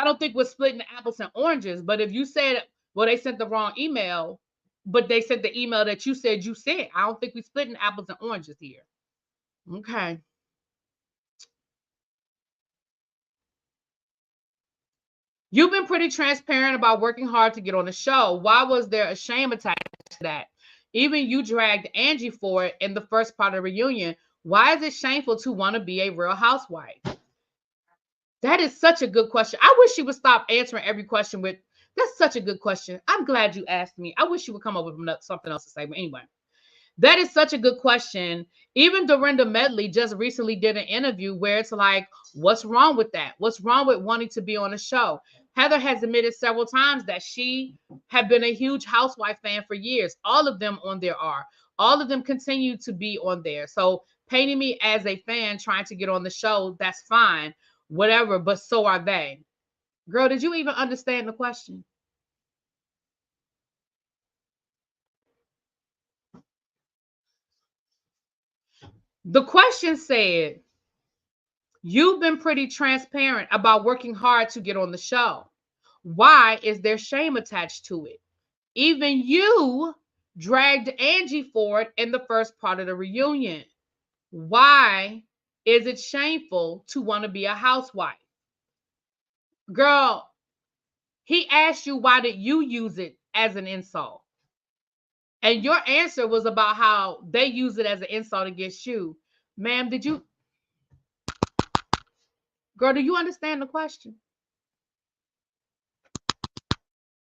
don't think we're splitting the apples and oranges, but if you said, well, they sent the wrong email, but they sent the email that you said you sent. I don't think we're splitting apples and oranges here. Okay. You've been pretty transparent about working hard to get on the show. Why was there a shame attached to that? Even you dragged Angie for it in the first part of the reunion. Why is it shameful to want to be a real housewife? That is such a good question. I wish you would stop answering every question with, that's such a good question. I'm glad you asked me. I wish you would come up with something else to say. But anyway, that is such a good question. Even Dorinda Medley just recently did an interview where it's like, what's wrong with that? What's wrong with wanting to be on a show? Heather has admitted several times that she had been a huge housewife fan for years. All of them on there are. All of them continue to be on there. So painting me as a fan trying to get on the show, that's fine. Whatever, but so are they. Girl, did you even understand the question? The question said, you've been pretty transparent about working hard to get on the show. Why is there shame attached to it? Even you dragged Angie for it in the first part of the reunion. Why is it shameful to want to be a housewife? Girl, he asked you, why did you use it as an insult? And your answer was about how they use it as an insult against you. Ma'am, did you? Girl, do you understand the question?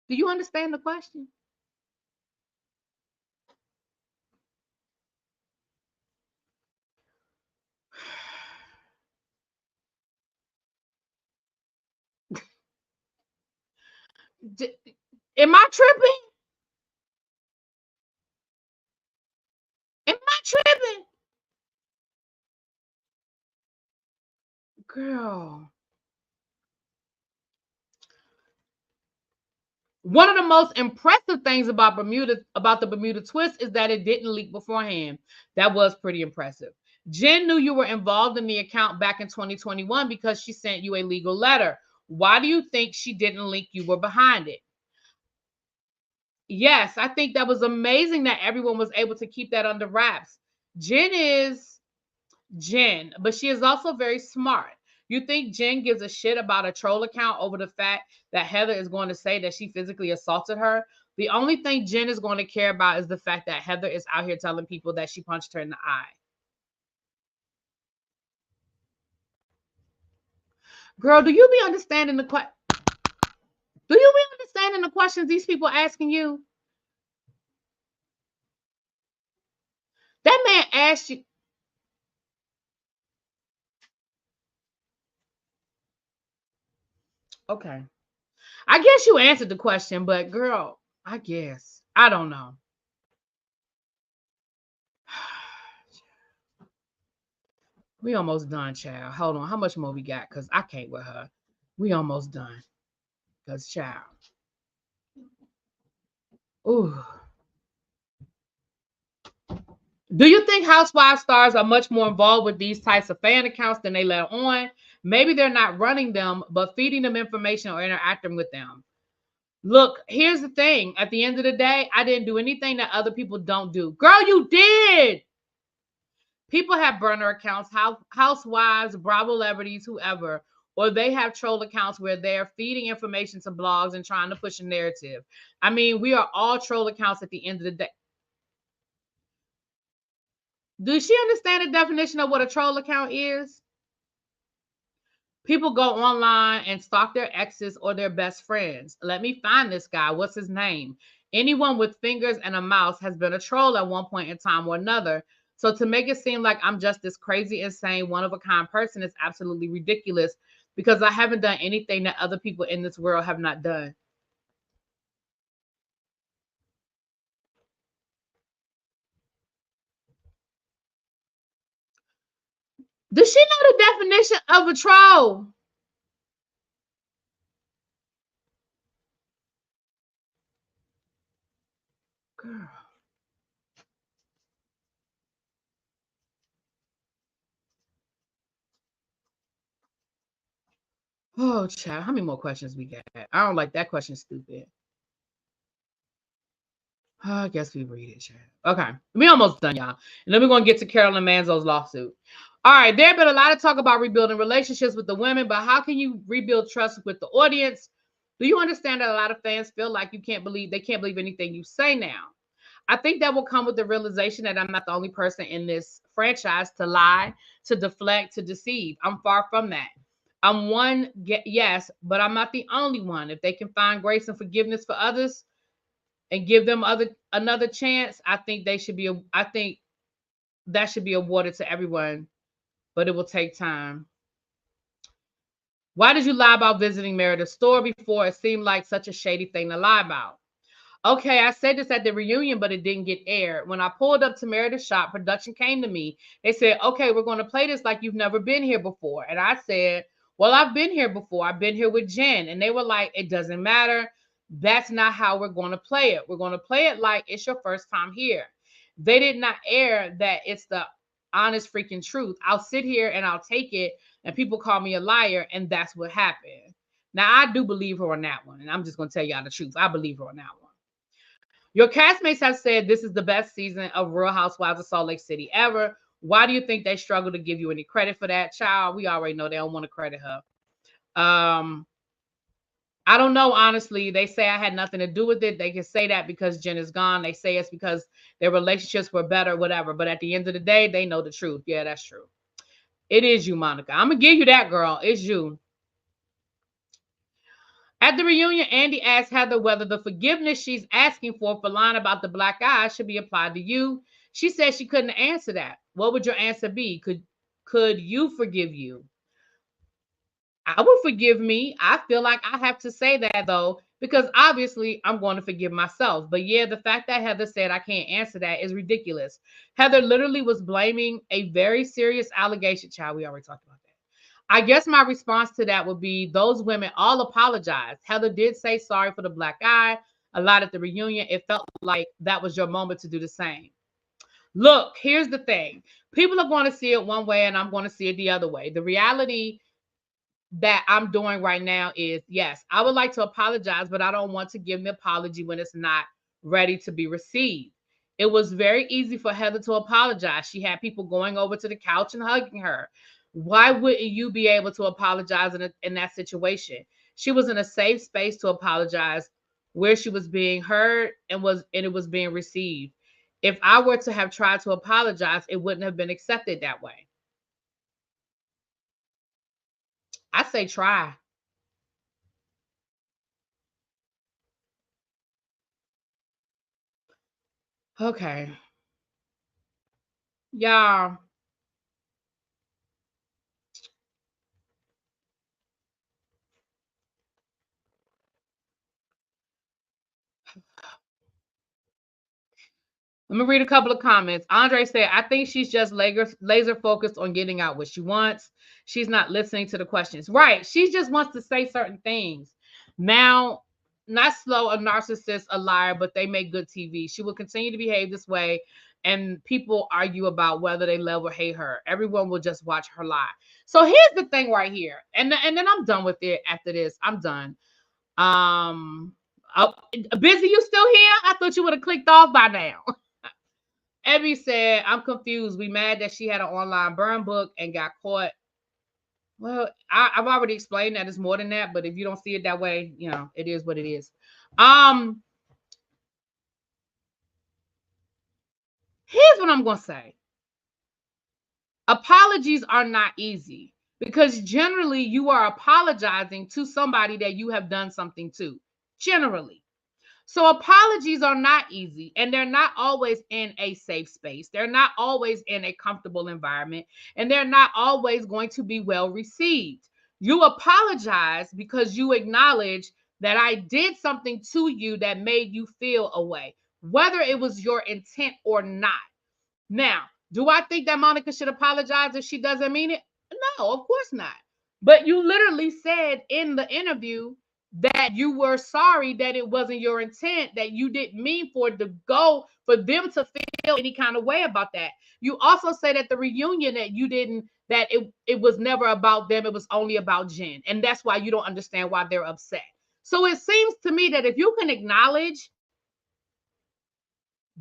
Do you understand the question? Am I tripping? Am I tripping? Girl. One of the most impressive things about the Bermuda twist, is that it didn't leak beforehand. That was pretty impressive. Jen knew you were involved in the account back in 2021 because she sent you a legal letter. Why do you think she didn't leak you were behind it? Yes, I think that was amazing that everyone was able to keep that under wraps. Jen is Jen, but she is also very smart. You think Jen gives a shit about a troll account over the fact that Heather is going to say that she physically assaulted her? The only thing Jen is going to care about is the fact that Heather is out here telling people that she punched her in the eye. Girl, do you be understanding the question? Do you be understanding the questions these people asking you? That man asked you. Okay. I guess you answered the question, but girl, I guess. I don't know. We almost done, child. Hold on. How much more we got? Because I can't with her. We almost done. Because, child. Ooh. Do you think Housewives stars are much more involved with these types of fan accounts than they let on? Maybe they're not running them, but feeding them information or interacting with them. Look, here's the thing. At the end of the day, I didn't do anything that other people don't do. Girl, you did. People have burner accounts, housewives, Bravo celebrities, whoever, or they have troll accounts where they're feeding information to blogs and trying to push a narrative. I mean, we are all troll accounts at the end of the day. Does she understand the definition of what a troll account is? People go online and stalk their exes or their best friends. Let me find this guy. What's his name? Anyone with fingers and a mouse has been a troll at one point in time or another. So to make it seem like I'm just this crazy, insane, one-of-a-kind person is absolutely ridiculous because I haven't done anything that other people in this world have not done. Does she know the definition of a troll? Girl. Oh, child. How many more questions we got? I don't like that question. Stupid. I guess we read it, Chad. Okay. We almost done, y'all. And then we're going to get to Carolyn Manzo's lawsuit. All right. There have been a lot of talk about rebuilding relationships with the women, but how can you rebuild trust with the audience? Do you understand that a lot of fans feel like they can't believe anything you say now? I think that will come with the realization that I'm not the only person in this franchise to lie, to deflect, to deceive. I'm far from that. I'm one, yes, but I'm not the only one. If they can find grace and forgiveness for others and give them another chance, I think that should be awarded to everyone, but it will take time. Why did you lie about visiting Meredith's store before? It seemed like such a shady thing to lie about. Okay, I said this at the reunion, but it didn't get aired. When I pulled up to Meredith's shop, production came to me. They said, okay, we're going to play this like you've never been here before. And I said, well, I've been here before. I've been here with Jen. And they were like, it doesn't matter. That's not how we're going to play it. We're going to play it like it's your first time here. They did not air that it's the honest freaking truth. I'll sit here and I'll take it, and people call me a liar, and that's what happened. Now, I do believe her on that one, and I'm just going to tell y'all the truth. I believe her on that one. Your castmates have said this is the best season of Real Housewives of Salt Lake City ever. Why do you think they struggle to give you any credit for that, child? We already know they don't want to credit her. I don't know, honestly. They say I had nothing to do with it. They can say that because Jen is gone. They say it's because their relationships were better, whatever. But at the end of the day, they know the truth. Yeah, that's true. It is you, Monica. I'm going to give you that, girl. It's you. At the reunion, Andy asked Heather whether the forgiveness she's asking for lying about the black eye should be applied to you. She said she couldn't answer that. What would your answer be? Could you forgive you? I will forgive me. I feel like I have to say that, though, because obviously I'm going to forgive myself. But yeah, the fact that Heather said I can't answer that is ridiculous. Heather literally was blaming a very serious allegation. Child, we already talked about that. I guess my response to that would be those women all apologized. Heather did say sorry for the black eye a lot at the reunion. It felt like that was your moment to do the same. Look, here's the thing. People are going to see it one way and I'm going to see it the other way. The reality that I'm doing right now is, yes, I would like to apologize, but I don't want to give an apology when it's not ready to be received. It was very easy for Heather to apologize. She had people going over to the couch and hugging her. Why wouldn't you be able to apologize in that situation? She was in a safe space to apologize where she was being heard and it was being received. If I were to have tried to apologize, it wouldn't have been accepted that way. I say try. Okay. Y'all. Let me read a couple of comments. Andre said, I think she's just laser focused on getting out what she wants. She's not listening to the questions. Right. She just wants to say certain things. Now, not slow, a narcissist, a liar, but they make good TV. She will continue to behave this way, and people argue about whether they love or hate her. Everyone will just watch her lie. So here's the thing right here. And then I'm done with it after this. I'm done. Busy, you still here? I thought you would have clicked off by now. Ebby said, I'm confused. We mad that she had an online burn book and got caught. Well, I've already explained that it's more than that, but if you don't see it that way, you know, it is what it is. Here's what I'm going to say. Apologies are not easy because generally you are apologizing to somebody that you have done something to, generally. So apologies are not easy, and they're not always in a safe space. They're not always in a comfortable environment, and they're not always going to be well received. You apologize because you acknowledge that I did something to you that made you feel a way, whether it was your intent or not. Now, do I think that Monica should apologize if she doesn't mean it? No, of course not. But you literally said in the interview that you were sorry that it wasn't your intent, that you didn't mean for it to go, for them to feel any kind of way about that. You also said at the reunion that you didn't, that it was never about them, it was only about Jen. And that's why you don't understand why they're upset. So it seems to me that if you can acknowledge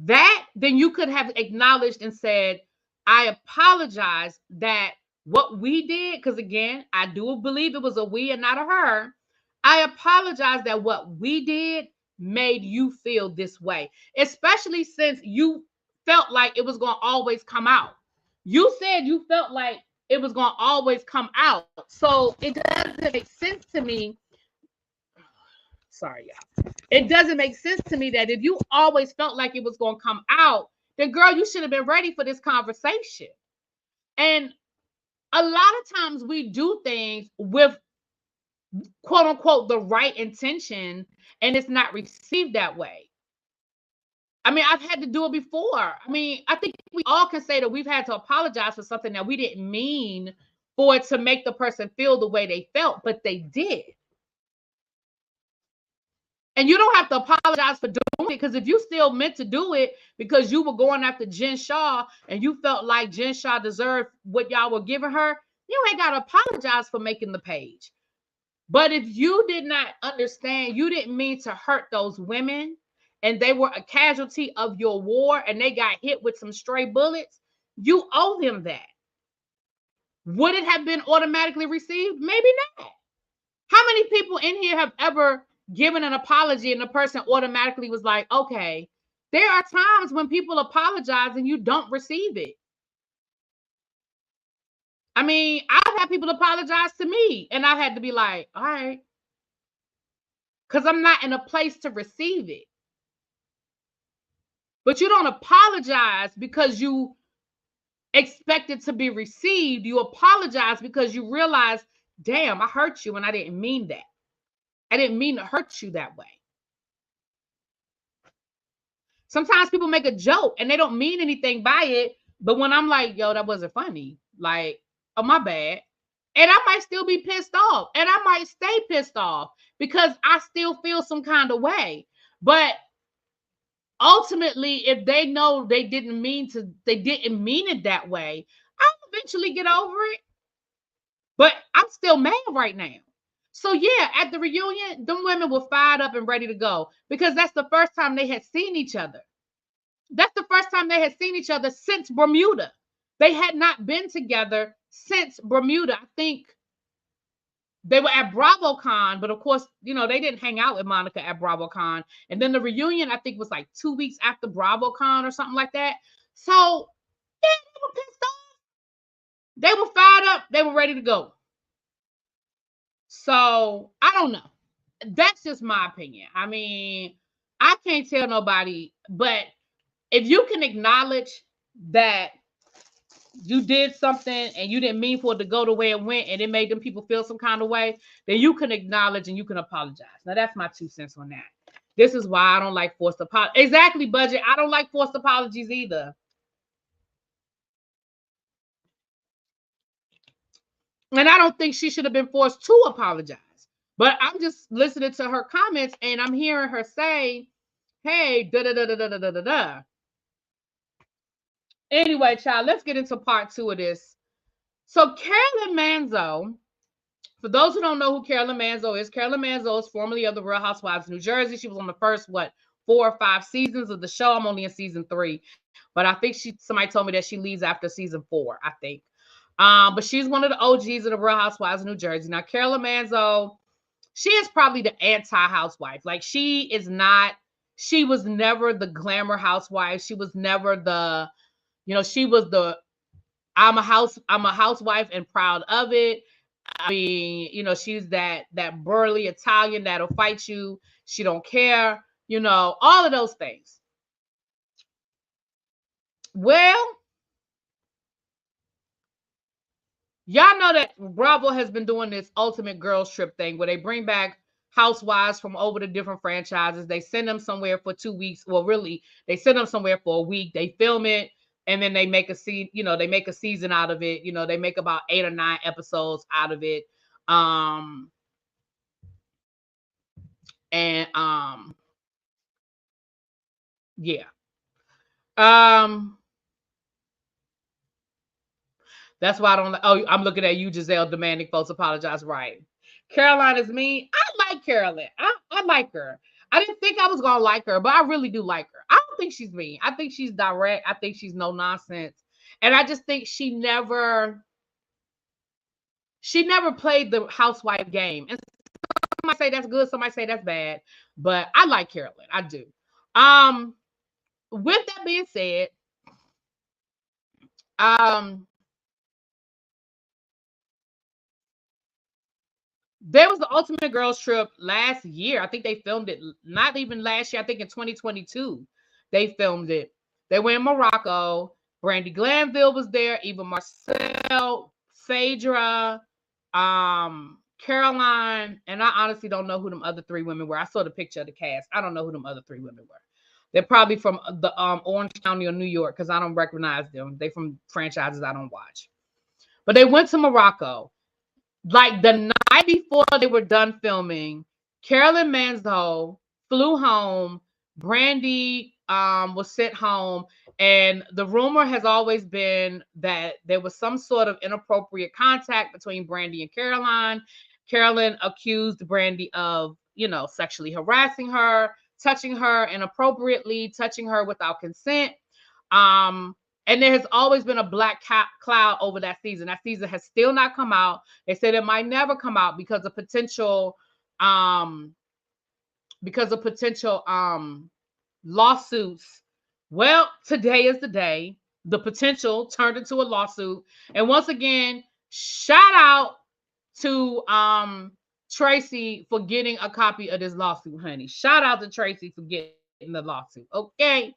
that, then you could have acknowledged and said, I apologize that what we did, because again, I do believe it was a we and not a her. I apologize that what we did made you feel this way, especially since you felt like it was going to always come out. You said you felt like it was going to always come out. So it doesn't make sense to me. Sorry, y'all. It doesn't make sense to me that if you always felt like it was going to come out, then girl, you should have been ready for this conversation. And a lot of times we do things with quote unquote the right intention, and it's not received that way. I mean, I've had to do it before. I mean, I think we all can say that we've had to apologize for something that we didn't mean for it to make the person feel the way they felt, but they did. And you don't have to apologize for doing it, because if you still meant to do it because you were going after Jen Shah and you felt like Jen Shah deserved what y'all were giving her, you ain't got to apologize for making the page. But if you did not understand, you didn't mean to hurt those women, and they were a casualty of your war and they got hit with some stray bullets, you owe them that. Would it have been automatically received? Maybe not. How many people in here have ever given an apology and the person automatically was like, okay? There are times when people apologize and you don't receive it. I mean, I've had people apologize to me and I've had to be like, all right, because I'm not in a place to receive it. But you don't apologize because you expect it to be received. You apologize because you realize, damn, I hurt you and I didn't mean that. I didn't mean to hurt you that way. Sometimes people make a joke and they don't mean anything by it. But when I'm like, yo, that wasn't funny, like, oh, my bad. And I might still be pissed off. And I might stay pissed off because I still feel some kind of way. But ultimately, if they know they didn't mean it that way, I'll eventually get over it. But I'm still mad right now. So yeah, at the reunion, them women were fired up and ready to go because that's the first time they had seen each other. That's the first time they had seen each other since Bermuda. They had not been together since Bermuda. I think they were at BravoCon, but of course, you know, they didn't hang out with Monica at BravoCon. And then the reunion, I think, was like 2 weeks after BravoCon or something like that. So yeah, they were pissed off. They were fired up. They were ready to go. So I don't know. That's just my opinion. I mean, I can't tell nobody, but if you can acknowledge that you did something and you didn't mean for it to go the way it went and it made them people feel some kind of way, then you can acknowledge and you can apologize. Now, that's my 2 cents on that. This is why I don't like forced apologies. Exactly, Budget. I don't like forced apologies either. And I don't think she should have been forced to apologize. But I'm just listening to her comments and I'm hearing her say, hey, da-da-da-da-da-da-da-da. Anyway, child, let's get into part 2 of this. So Carolyn Manzo, for those who don't know who Carolyn Manzo is formerly of the Real Housewives of New Jersey. She was on the first, 4 or 5 seasons of the show. I'm only in season 3. But I think somebody told me that she leaves after season 4, I think. But she's one of the OGs of the Real Housewives of New Jersey. Now, Carolyn Manzo, she is probably the anti-housewife. Like, she was never the glamour housewife. She was never the, she was the, I'm a housewife and proud of it. I mean, she's that burly Italian that'll fight you. She don't care, all of those things. Well, y'all know that Bravo has been doing this ultimate girls trip thing where they bring back housewives from over the different franchises. They send them somewhere for 2 weeks. Well, really, they send them somewhere for a week. They film it. And then they make a scene, they make a season out of it. They make about 8 or 9 episodes out of it. Yeah. That's why I don't like, oh, I'm looking at you, Giselle, demanding folks apologize. Right. Caroline is mean. I like Carolyn. I like her. I didn't think I was going to like her, but I really do like her. I don't think she's mean. I think she's direct. I think she's no nonsense. And I just think she never played the housewife game. And somebody say that's good, somebody say that's bad. But I like Carolyn. I do. With that being said, there was the Ultimate Girls Trip last year. I think they filmed it, not even last year. I think in 2022, they filmed it. They were in Morocco. Brandy Glanville was there. Eva Marcel, Phaedra, Caroline, and I honestly don't know who them other three women were. I saw the picture of the cast. I don't know who them other three women were. They're probably from the Orange County or New York because I don't recognize them. They from franchises I don't watch. But they went to Morocco. Like the night before they were done filming, Carolyn Manzo flew home. Brandy was sent home. And the rumor has always been that there was some sort of inappropriate contact between Brandy and Caroline. Carolyn accused Brandy of, sexually harassing her, touching her inappropriately, touching her without consent. And there has always been a black cloud over that season. That season has still not come out. They said it might never come out because of potential lawsuits. Well, today is the day. The potential turned into a lawsuit. And once again, shout out to Tracy for getting a copy of this lawsuit, honey. Shout out to Tracy for getting the lawsuit. Okay.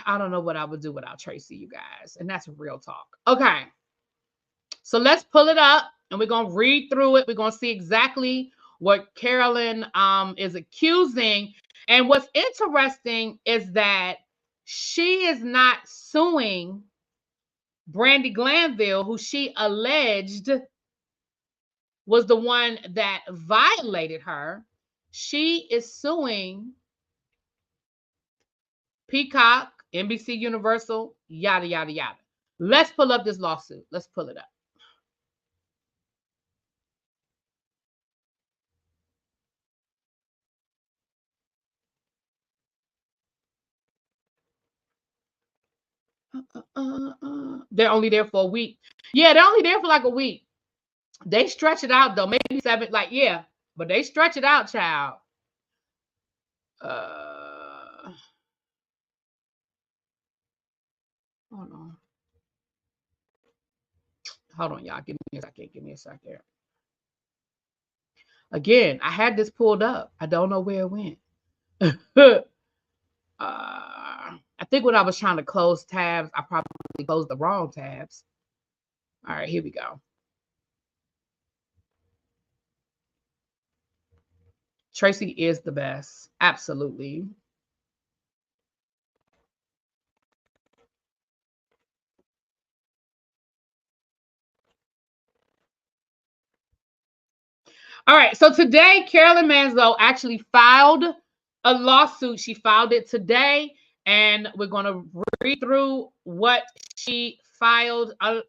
I don't know what I would do without Tracy, you guys. And that's real talk. Okay. So let's pull it up and we're going to read through it. We're going to see exactly what Carolyn is accusing. And what's interesting is that she is not suing Brandy Glanville, who she alleged was the one that violated her. She is suing Peacock, NBC Universal, yada, yada, yada. Let's pull up this lawsuit. Let's pull it up. They're only there for a week. Yeah, they're only there for like a week. They stretch it out though, maybe 7, but they stretch it out, child. Hold on, y'all. Give me a second. Again, I had this pulled up. I don't know where it went. I think when I was trying to close tabs, I probably closed the wrong tabs. All right, here we go. Tracy is the best. Absolutely. All right, so today, Carolyn Manzo actually filed a lawsuit. She filed it today, and we're going to read through what she filed. And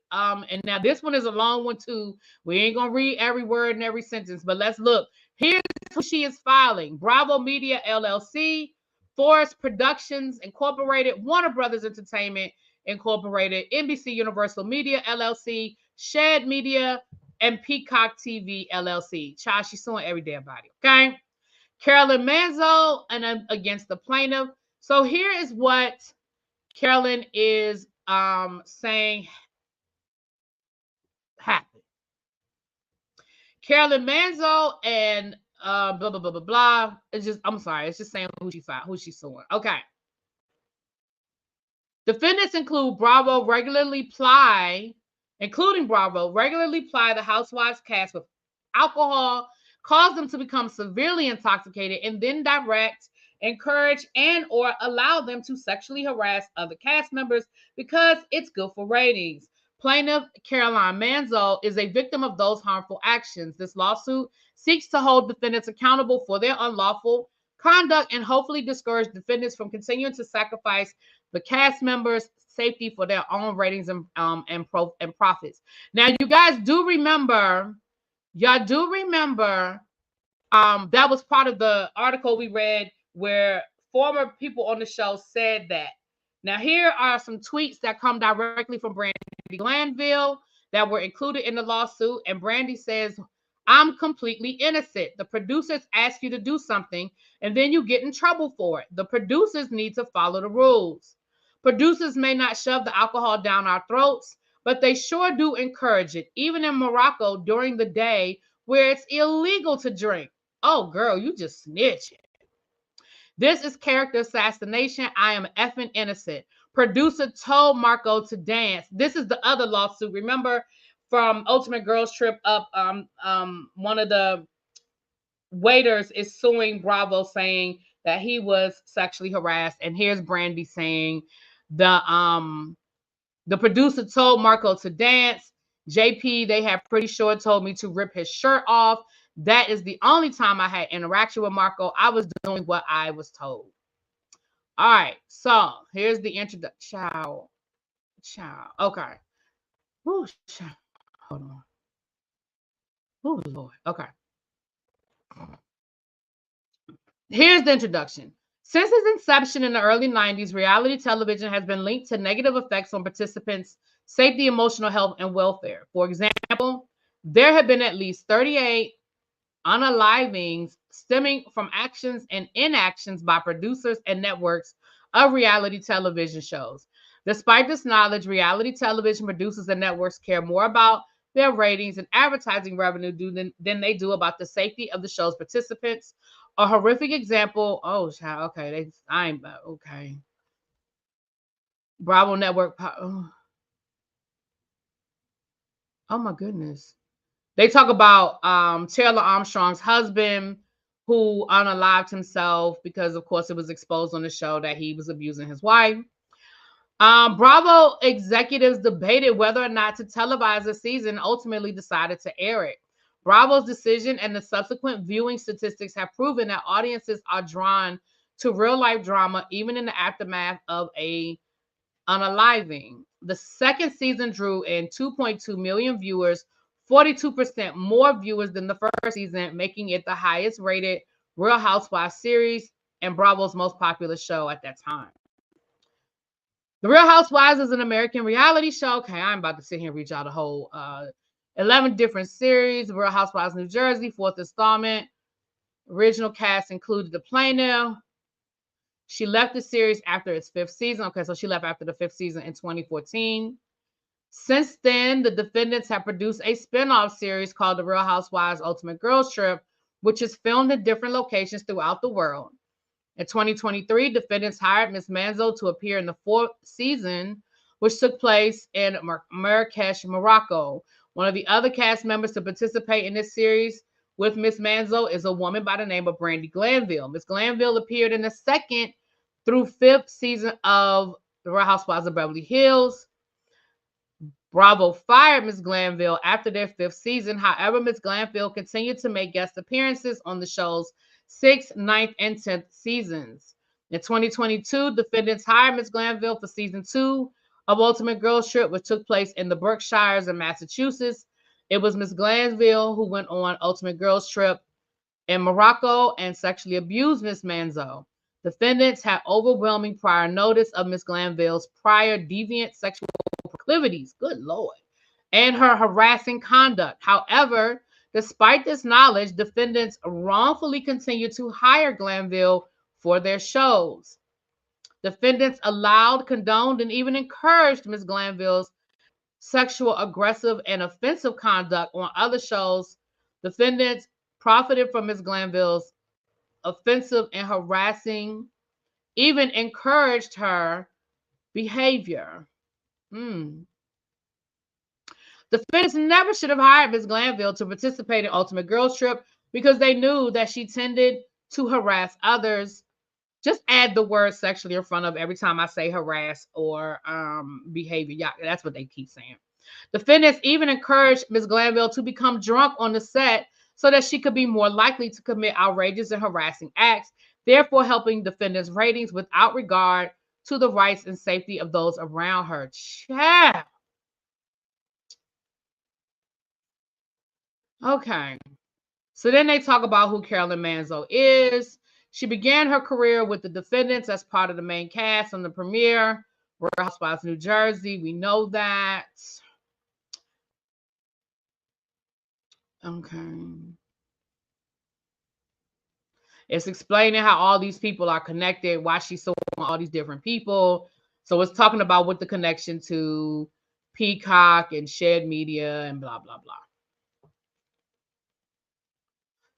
now this one is a long one, too. We ain't going to read every word and every sentence, but let's look. Here's who she is filing. Bravo Media, LLC, Forest Productions, Incorporated, Warner Brothers Entertainment, Incorporated, NBC Universal Media, LLC, Shed Media, and Peacock TV, LLC. Child, she's suing every damn body, okay? Carolyn Manzo and against the plaintiff. So here is what Carolyn is saying happened. Carolyn Manzo and blah, blah, blah, blah, blah. It's just saying who she filed, who she's suing. Okay. Defendants including Bravo regularly ply the Housewives cast with alcohol, cause them to become severely intoxicated, and then direct, encourage, and or allow them to sexually harass other cast members because it's good for ratings. Plaintiff Caroline Manzo is a victim of those harmful actions. This lawsuit seeks to hold defendants accountable for their unlawful conduct and hopefully discourage defendants from continuing to sacrifice the cast members' safety for their own ratings and profits. Now, you guys do remember, that was part of the article we read where former people on the show said that. Now, here are some tweets that come directly from Brandy Glanville that were included in the lawsuit. And Brandy says, I'm completely innocent. The producers ask you to do something, and then you get in trouble for it. The producers need to follow the rules. Producers may not shove the alcohol down our throats, but they sure do encourage it, even in Morocco during the day where it's illegal to drink. Oh, girl, you just snitching. This is character assassination. I am effing innocent. Producer told Marco to dance. This is the other lawsuit. Remember from Ultimate Girls Trip Up, one of the waiters is suing Bravo, saying that he was sexually harassed. And here's Brandy saying the producer told Marco to dance. JP, they have pretty sure told me to rip his shirt off. That is the only time I had interaction with Marco. I was doing what I was told. All right, so here's the introduction. Ciao. Okay. Ooh, hold on. Oh, Lord. Okay. Here's the introduction. Since its inception in the early 90s, reality television has been linked to negative effects on participants' safety, emotional health, and welfare. For example, there have been at least 38 unalivings stemming from actions and inactions by producers and networks of reality television shows. Despite this knowledge, reality television producers and networks care more about their ratings and advertising revenue than they do about the safety of the show's participants. A horrific example. Oh, okay. Okay. Bravo Network. Oh my goodness. They talk about Taylor Armstrong's husband, who unalived himself because, of course, it was exposed on the show that he was abusing his wife. Bravo executives debated whether or not to televise the season and ultimately decided to air it. Bravo's decision and the subsequent viewing statistics have proven that audiences are drawn to real-life drama even in the aftermath of a unaliving. The second season drew in 2.2 million viewers, 42% more viewers than the first season, making it the highest rated Real Housewives series and Bravo's most popular show at that time. The Real Housewives is an American reality show. Okay, I'm about to sit here and read y'all the whole 11 different series. Real Housewives New Jersey, 4th installment. Original cast included the plaintiff. She left the series after its 5th season. Okay, so she left after the 5th season in 2014. Since then, the defendants have produced a spin-off series called The Real Housewives Ultimate Girls Trip, which is filmed in different locations throughout the world. In 2023, defendants hired Ms. Manzo to appear in the 4th season, which took place in Marrakesh, Morocco. One of the other cast members to participate in this series with Ms. Manzo is a woman by the name of Brandy Glanville. Ms. Glanville appeared in the 2nd through 5th season of The Real Housewives of Beverly Hills. Bravo fired Ms. Glanville after their 5th season. However, Ms. Glanville continued to make guest appearances on the show's 6th, 9th, and 10th seasons. In 2022, defendants hired Ms. Glanville for season 2 of Ultimate Girls Trip, which took place in the Berkshires in Massachusetts. It was Ms. Glanville who went on Ultimate Girls Trip in Morocco and sexually abused Ms. Manzo. Defendants had overwhelming prior notice of Ms. Glanville's prior deviant sexual proclivities, good Lord, and her harassing conduct. However, despite this knowledge, defendants wrongfully continued to hire Glanville for their shows. Defendants allowed, condoned, and even encouraged Ms. Glanville's sexual, aggressive, and offensive conduct on other shows. Defendants profited from Ms. Glanville's offensive and harassing, even encouraged her behavior. Defendants never should have hired Ms. Glanville to participate in Ultimate Girls Trip because they knew that she tended to harass others. Just add the word sexually in front of every time I say harass or behavior. Yeah, that's what they keep saying. Defendants even encouraged Ms. Glanville to become drunk on the set so that she could be more likely to commit outrageous and harassing acts, therefore helping defendants' ratings without regard to the rights and safety of those around her. Child. Okay. So then they talk about who Carolyn Manzo is. She began her career with the defendants as part of the main cast on the premiere, Real Housewives New Jersey. We know that. Okay. It's explaining how all these people are connected, why she's so all these different people. So it's talking about what the connection to Peacock and shared media and blah, blah, blah.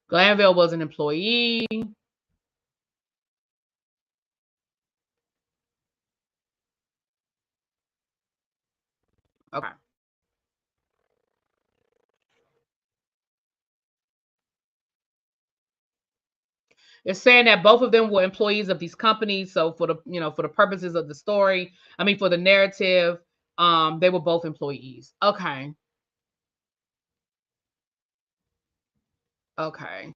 Glanville was an employee. Okay. It's saying that both of them were employees of these companies. So for the, for the purposes of the story, for the narrative, they were both employees. Okay. Okay.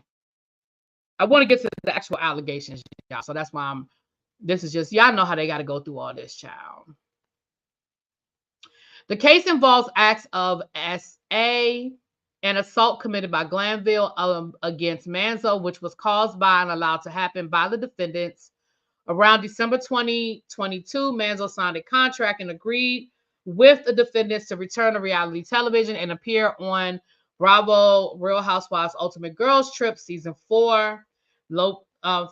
I want to get to the actual allegations, y'all. So that's why this is just, y'all know how they got to go through all this, child. The case involves acts of SA and assault committed by Glanville against Manzo, which was caused by and allowed to happen by the defendants. Around December 2022, Manzo signed a contract and agreed with the defendants to return to reality television and appear on Bravo Real Housewives Ultimate Girls Trip Season 4,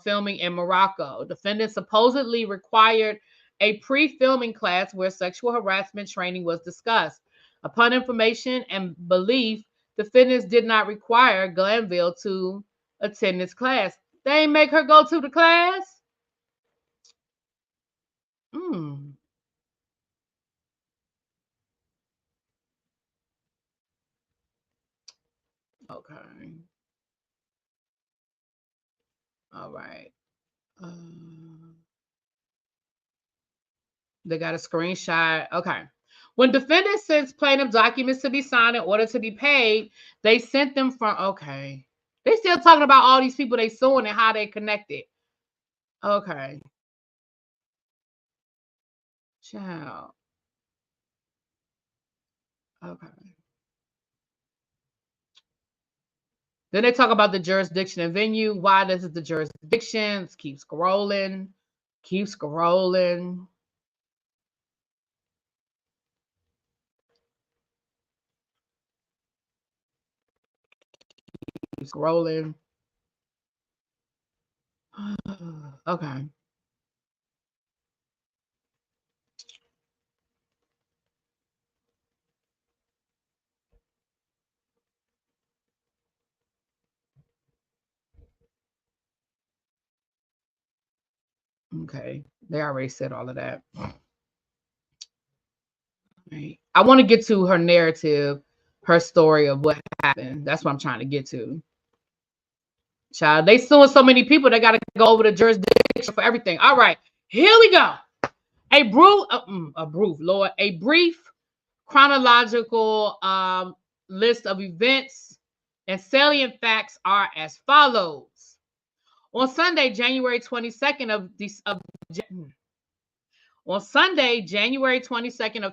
filming in Morocco. Defendants supposedly required a pre-filming class where sexual harassment training was discussed. Upon information and belief, defendants did not require Glanville to attend this class. They make her go to the class? Okay. All right. They got a screenshot. Okay. When defendants sent plaintiff documents to be signed in order to be paid, they sent them from, okay. They still talking about all these people they suing and how they connected. Okay. Child. Okay. Then they talk about the jurisdiction and venue. Why this is the jurisdiction. Let's keep scrolling. Keep scrolling. Keep scrolling. Okay. Okay. They already said all of that. Right. I want to get to her narrative, her story of what happened. That's what I'm trying to get to. Child, they suing so many people, they got to go over the jurisdiction for everything. All right, here we go. A brief chronological list of events and salient facts are as follows. On Sunday, January 22nd of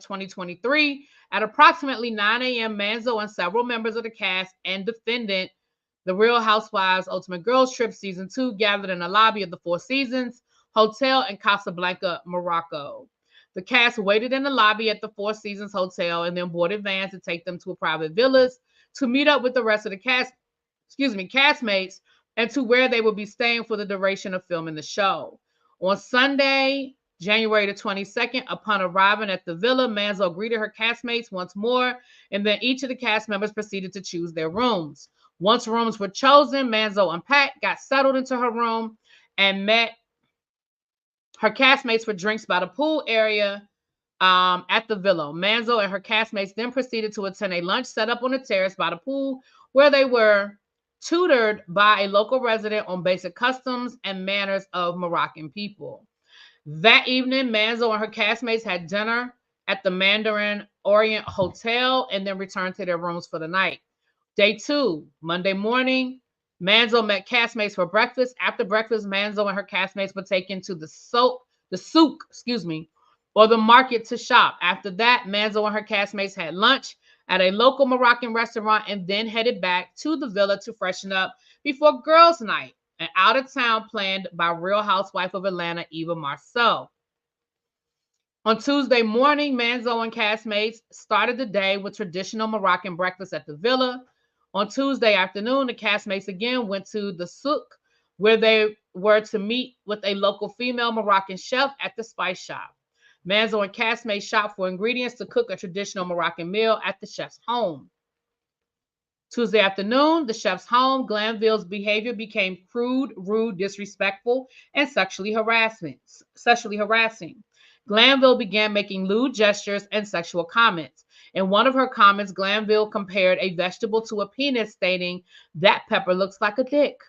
2023, at approximately 9 a.m., Manzo and several members of the cast and defendant, the Real Housewives Ultimate Girls Trip Season 2, gathered in the lobby of the Four Seasons Hotel in Casablanca, Morocco. The cast waited in the lobby at the Four Seasons Hotel and then boarded vans to take them to a private villas to meet up with the rest of the castmates, and to where they will be staying for the duration of filming the show. On Sunday, January the 22nd, upon arriving at the villa, Manzo greeted her castmates once more, and then each of the cast members proceeded to choose their rooms. Once rooms were chosen, Manzo unpacked, got settled into her room, and met her castmates for drinks by the pool area at the villa. Manzo and her castmates then proceeded to attend a lunch set up on the terrace by the pool, where they were tutored by a local resident on basic customs and manners of Moroccan people. That evening, Manzo and her castmates had dinner at the Mandarin Orient Hotel and then returned to their rooms for the night. Day 2, Monday morning, Manzo met castmates for breakfast. After breakfast, Manzo and her castmates were taken to the souk, or the market to shop. After that, Manzo and her castmates had lunch at a local Moroccan restaurant and then headed back to the villa to freshen up before girls' night. an out-of-town planned by Real Housewife of Atlanta, Eva Marcel. On Tuesday morning, Manzo and castmates started the day with traditional Moroccan breakfast at the villa. On Tuesday afternoon, the castmates again went to the souk, where they were to meet with a local female Moroccan chef at the spice shop. Manzo and castmates shopped for ingredients to cook a traditional Moroccan meal at the chef's home. Tuesday afternoon, the chef's home, Glanville's behavior became crude, rude, disrespectful, and sexually harassing. Glanville began making lewd gestures and sexual comments. In one of her comments, Glanville compared a vegetable to a penis, stating, "That pepper looks like a dick."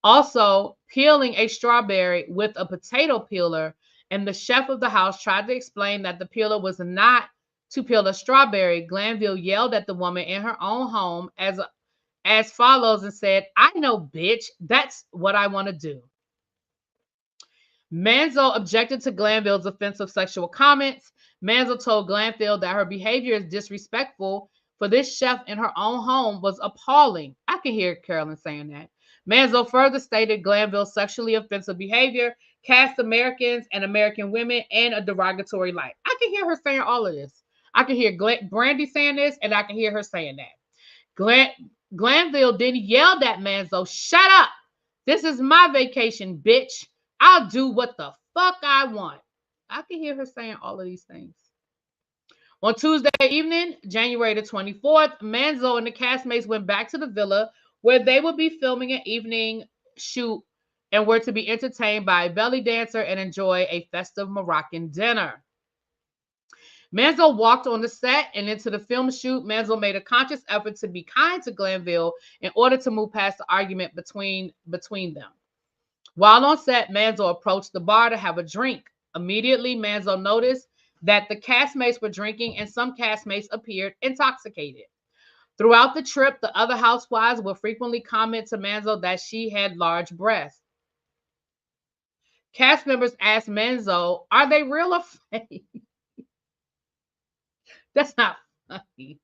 Also, peeling a strawberry with a potato peeler, and the chef of the house tried to explain that the peeler was not to peel a strawberry. Glanville yelled at the woman in her own home as follows and said, "I know, bitch. That's what I want to do." Manzo objected to Glanville's offensive sexual comments. Manzo told Glanville that her behavior is disrespectful for this chef in her own home was appalling. I can hear Carolyn saying that. Manzo further stated Glanville's sexually offensive behavior cast Americans and American women in a derogatory light. I can hear her saying all of this. I can hear Brandy saying this, and I can hear her saying that. Glanville then yelled at Manzo, "Shut up! This is my vacation, bitch. I'll do what the fuck I want." I can hear her saying all of these things. On Tuesday evening, January the 24th, Manzo and the castmates went back to the villa where they would be filming an evening shoot and were to be entertained by a belly dancer and enjoy a festive Moroccan dinner. Manzo walked on the set and into the film shoot. Manzo made a conscious effort to be kind to Glanville in order to move past the argument between them. While on set, Manzo approached the bar to have a drink. Immediately, Manzo noticed that the castmates were drinking and some castmates appeared intoxicated. Throughout the trip, the other housewives would frequently comment to Manzo that she had large breasts. Cast members asked Manzo, "Are they real or fake?" That's not funny.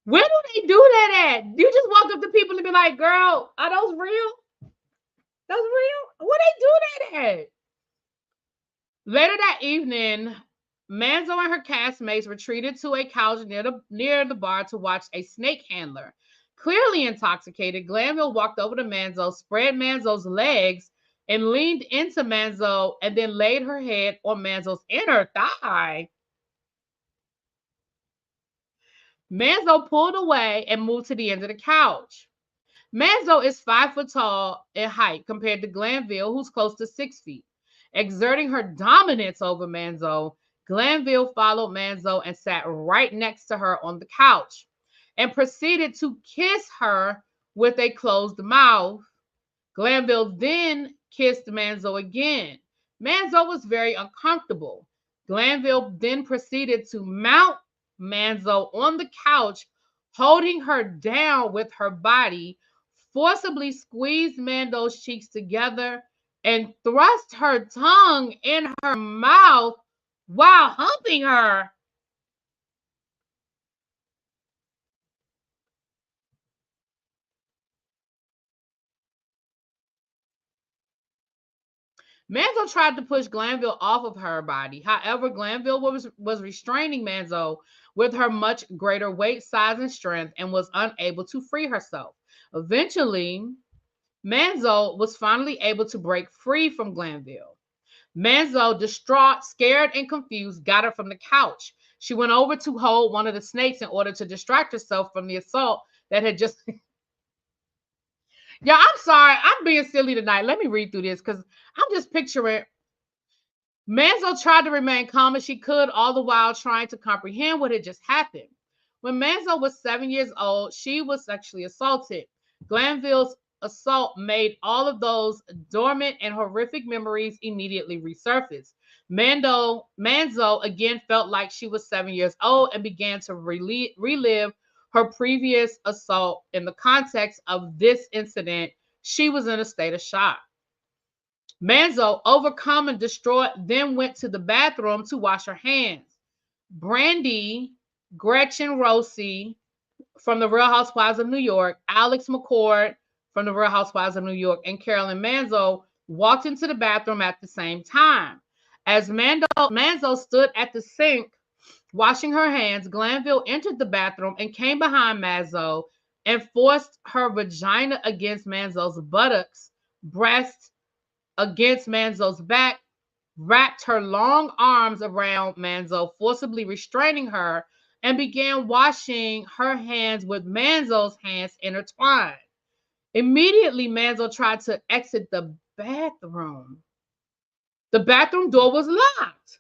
Where do they do that at? You just walk up to people and be like, "Girl, are those real? Those real?" Where they do that at? Later that evening, Manzo and her castmates retreated to a couch near the bar to watch a snake handler. Clearly intoxicated, Glanville walked over to Manzo, spread Manzo's legs, and leaned into Manzo and then laid her head on Manzo's inner thigh. Manzo pulled away and moved to the end of the couch. Manzo is 5 foot tall in height compared to Glanville, who's close to 6 feet. Exerting her dominance over Manzo, Glanville followed Manzo and sat right next to her on the couch and proceeded to kiss her with a closed mouth. Glanville then kissed Manzo again. Manzo was very uncomfortable. Glanville then proceeded to mount Manzo on the couch, holding her down with her body, forcibly squeezed Manzo's cheeks together, and thrust her tongue in her mouth while humping her. Manzo tried to push Glanville off of her body. However, Glanville was restraining Manzo with her much greater weight, size, and strength, and was unable to free herself. Eventually, Manzo was finally able to break free from Glanville. Manzo, distraught, scared, and confused, got her from the couch. She went over to hold one of the snakes in order to distract herself from the assault that had just... Yeah, I'm sorry. I'm being silly tonight. Let me read through this because I'm just picturing. Manzo tried to remain calm as she could, all the while trying to comprehend what had just happened. When Manzo was 7 years old, she was sexually assaulted. Glanville's assault made all of those dormant and horrific memories immediately resurface. Manzo again felt like she was 7 years old and began to relive her previous assault. In the context of this incident, she was in a state of shock. Manzo, overcome and distraught, then went to the bathroom to wash her hands. Brandy, Gretchen, Rosie, from the Real Housewives of New York, Alex McCord from the Real Housewives of New York, and Carolyn Manzo walked into the bathroom at the same time. As Manzo stood at the sink washing her hands, Glanville entered the bathroom and came behind Manzo and forced her vagina against Manzo's buttocks, breast against Manzo's back, wrapped her long arms around Manzo, forcibly restraining her, and began washing her hands with Manzo's hands intertwined. Immediately, Manzo tried to exit the bathroom. The bathroom door was locked.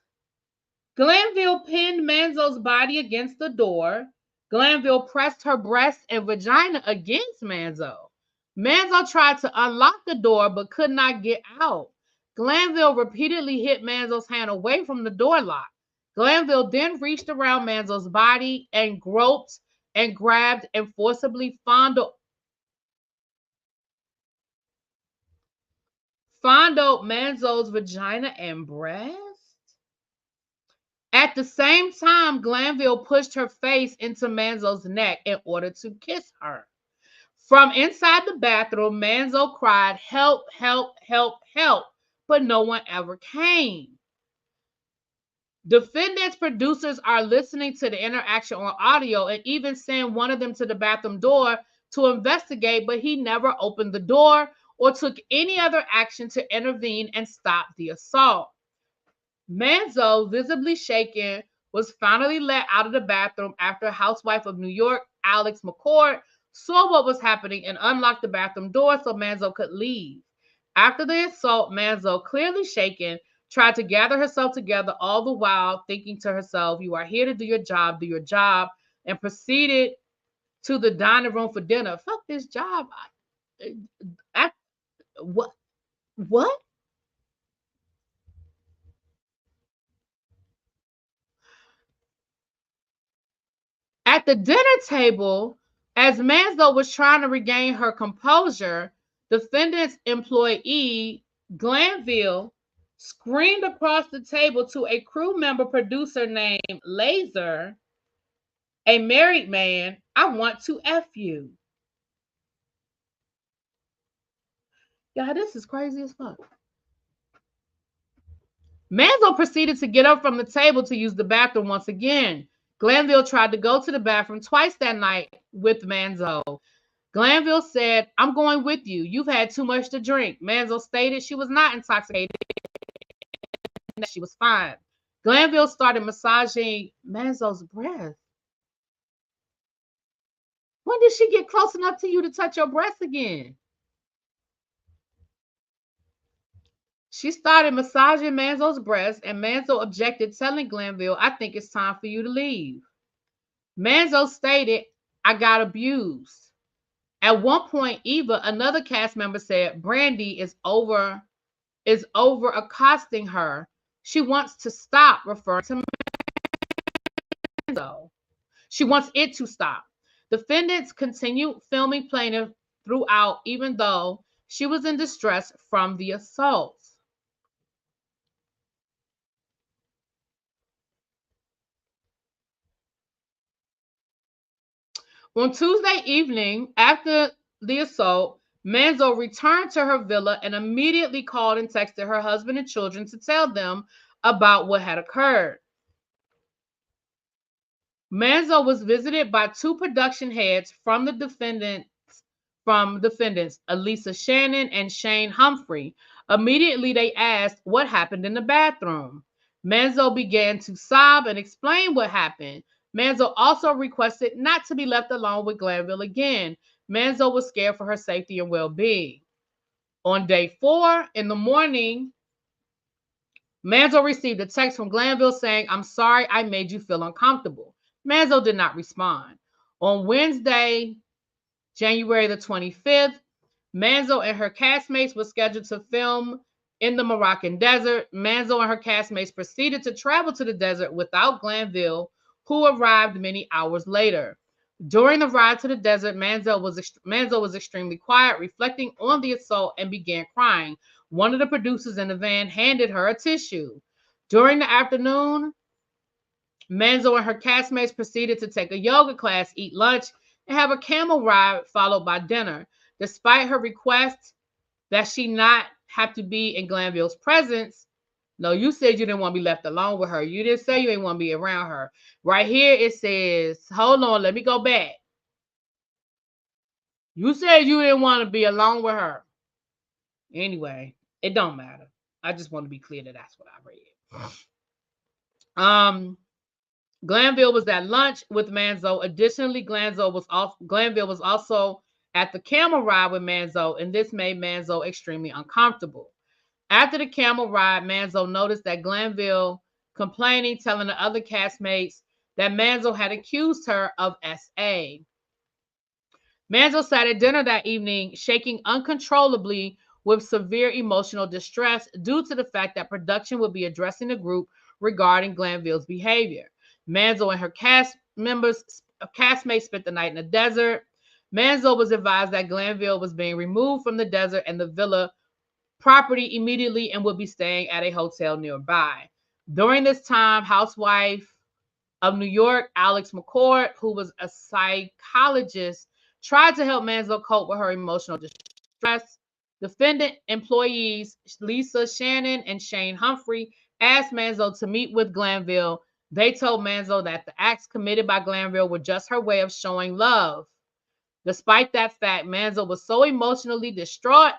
Glanville pinned Manzo's body against the door. Glanville pressed her breast and vagina against Manzo. Manzo tried to unlock the door but could not get out. Glanville repeatedly hit Manzo's hand away from the door lock. Glanville then reached around Manzo's body and groped and grabbed and forcibly fondled Manzo's vagina and breast. At the same time, Glanville pushed her face into Manzo's neck in order to kiss her. From inside the bathroom, Manzo cried, "Help, help, help, help," but no one ever came. Defendant's producers are listening to the interaction on audio and even sent one of them to the bathroom door to investigate, but he never opened the door or took any other action to intervene and stop the assault. Manzo, visibly shaken, was finally let out of the bathroom after a housewife of New York, Alex McCord, saw what was happening and unlocked the bathroom door so Manzo could leave. After the assault, Manzo, clearly shaken, tried to gather herself together, all the while thinking to herself, "You are here to do your job," and proceeded to the dining room for dinner. Fuck this job. What? What? At the dinner table, as Manzo was trying to regain her composure, defendant's employee, Glanville, screamed across the table to a crew member producer named Laser, a married man, "I want to F you." Yeah, this is crazy as fuck. Manzo proceeded to get up from the table to use the bathroom once again. Glanville tried to go to the bathroom twice that night with Manzo. Glanville said, "I'm going with you. You've had too much to drink." Manzo stated she was not intoxicated and that she was fine. Glanville started massaging Manzo's breast. When did she get close enough to you to touch your breast again? She started massaging Manzo's breast, and Manzo objected, telling Glanville, "I think it's time for you to leave." Manzo stated, "I got abused." At one point, Eva, another cast member, said Brandy is over accosting her. She wants to stop, referring to Manzo. She wants it to stop. Defendants continued filming plaintiff throughout, even though she was in distress from the assault. On Tuesday evening, after the assault, Manzo returned to her villa and immediately called and texted her husband and children to tell them about what had occurred. Manzo was visited by two production heads from defendants, Elisa Shannon and Shane Humphrey. Immediately, they asked what happened in the bathroom. Manzo began to sob and explain what happened. Manzo also requested not to be left alone with Glanville again. Manzo was scared for her safety and well-being. On day 4 in the morning, Manzo received a text from Glanville saying, "I'm sorry I made you feel uncomfortable." Manzo did not respond. On Wednesday, January the 25th, Manzo and her castmates were scheduled to film in the Moroccan desert. Manzo and her castmates proceeded to travel to the desert without Glanville, who arrived many hours later. During the ride to the desert, Manzo was extremely quiet, reflecting on the assault, and began crying. One of the producers in the van handed her a tissue. During the afternoon, Manzo and her castmates proceeded to take a yoga class, eat lunch, and have a camel ride followed by dinner. Despite her request that she not have to be in Glanville's presence, no, you said you didn't want to be left alone with her. You didn't say you didn't want to be around her. Right here it says, hold on, let me go back. You said you didn't want to be alone with her. Anyway, it don't matter. I just want to be clear that that's what I read. Glanville was at lunch with Manzo. Additionally, Glanville was also at the camel ride with Manzo, and this made Manzo extremely uncomfortable. After the camel ride, Manzo noticed that Glanville complaining, telling the other castmates that Manzo had accused her of SA. Manzo sat at dinner that evening, shaking uncontrollably with severe emotional distress due to the fact that production would be addressing the group regarding Glanville's behavior. Manzo and her castmates spent the night in the desert. Manzo was advised that Glanville was being removed from the desert and the villa property immediately and would be staying at a hotel nearby. During this time, housewife of New York, Alex McCord, who was a psychologist, tried to help Manzo cope with her emotional distress. Defendant employees Lisa Shannon and Shane Humphrey asked Manzo to meet with Glanville. They told Manzo that the acts committed by Glanville were just her way of showing love. Despite that fact, Manzo was so emotionally distraught,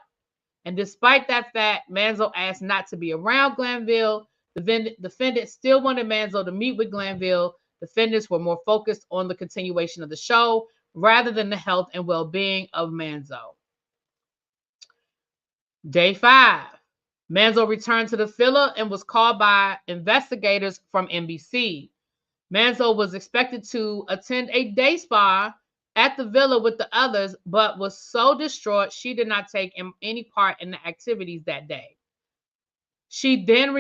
and despite that fact, Manzo asked not to be around Glanville. The defendant still wanted Manzo to meet with Glanville. Defendants were more focused on the continuation of the show rather than the health and well-being of Manzo. Day 5. Manzo returned to the villa and was called by investigators from NBC. Manzo was expected to attend a day spa at the villa with the others, but was so distraught she did not take any part in the activities that day. She then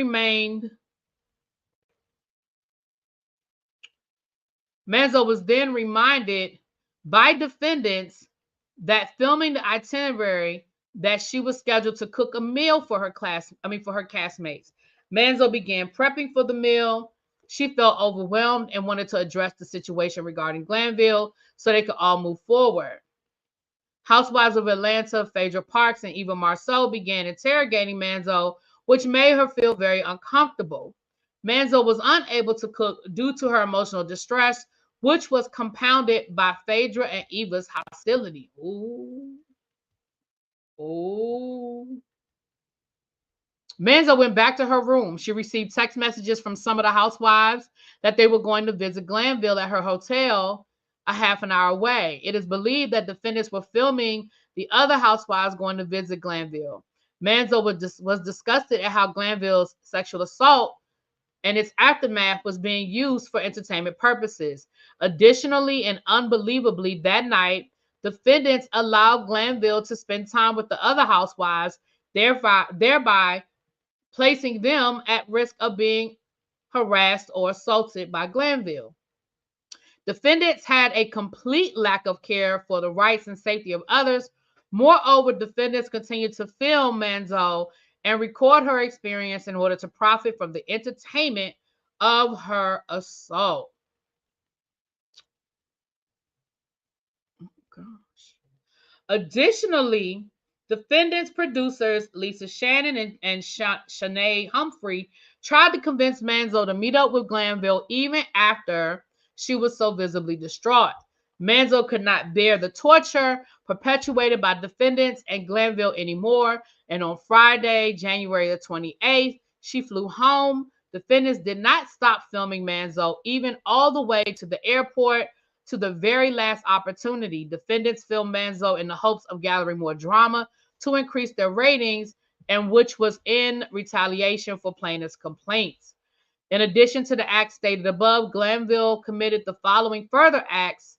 Manzo was then reminded by defendants that filming the itinerary that she was scheduled to cook a meal for her castmates. Manzo began prepping for the meal. She felt overwhelmed and wanted to address the situation regarding Glanville so they could all move forward. Housewives of Atlanta, Phaedra Parks and Eva Marceau began interrogating Manzo, which made her feel very uncomfortable. Manzo was unable to cook due to her emotional distress, which was compounded by Phaedra and Eva's hostility. Ooh. Manzo went back to her room. She received text messages from some of the housewives that they were going to visit Glanville at her hotel a half an hour away. It is believed that defendants were filming the other housewives going to visit Glanville. Manzo was disgusted at how Glanville's sexual assault and its aftermath was being used for entertainment purposes. Additionally, and unbelievably, that night, defendants allowed Glanville to spend time with the other housewives, thereby placing them at risk of being harassed or assaulted by Glanville. Defendants had a complete lack of care for the rights and safety of others. Moreover, defendants continued to film Manzo and record her experience in order to profit from the entertainment of her assault. Oh, gosh. Additionally, defendants producers Lisa Shannon and Shanae Humphrey tried to convince Manzo to meet up with Glanville even after she was so visibly distraught. Manzo could not bear the torture perpetuated by defendants and Glanville anymore, and on Friday, January the 28th, she flew home. Defendants did not stop filming Manzo even all the way to the airport to the very last opportunity. Defendants filmed Manzo in the hopes of gathering more drama to increase their ratings, and which was in retaliation for plaintiffs' complaints. In addition to the acts stated above, Glanville committed the following further acts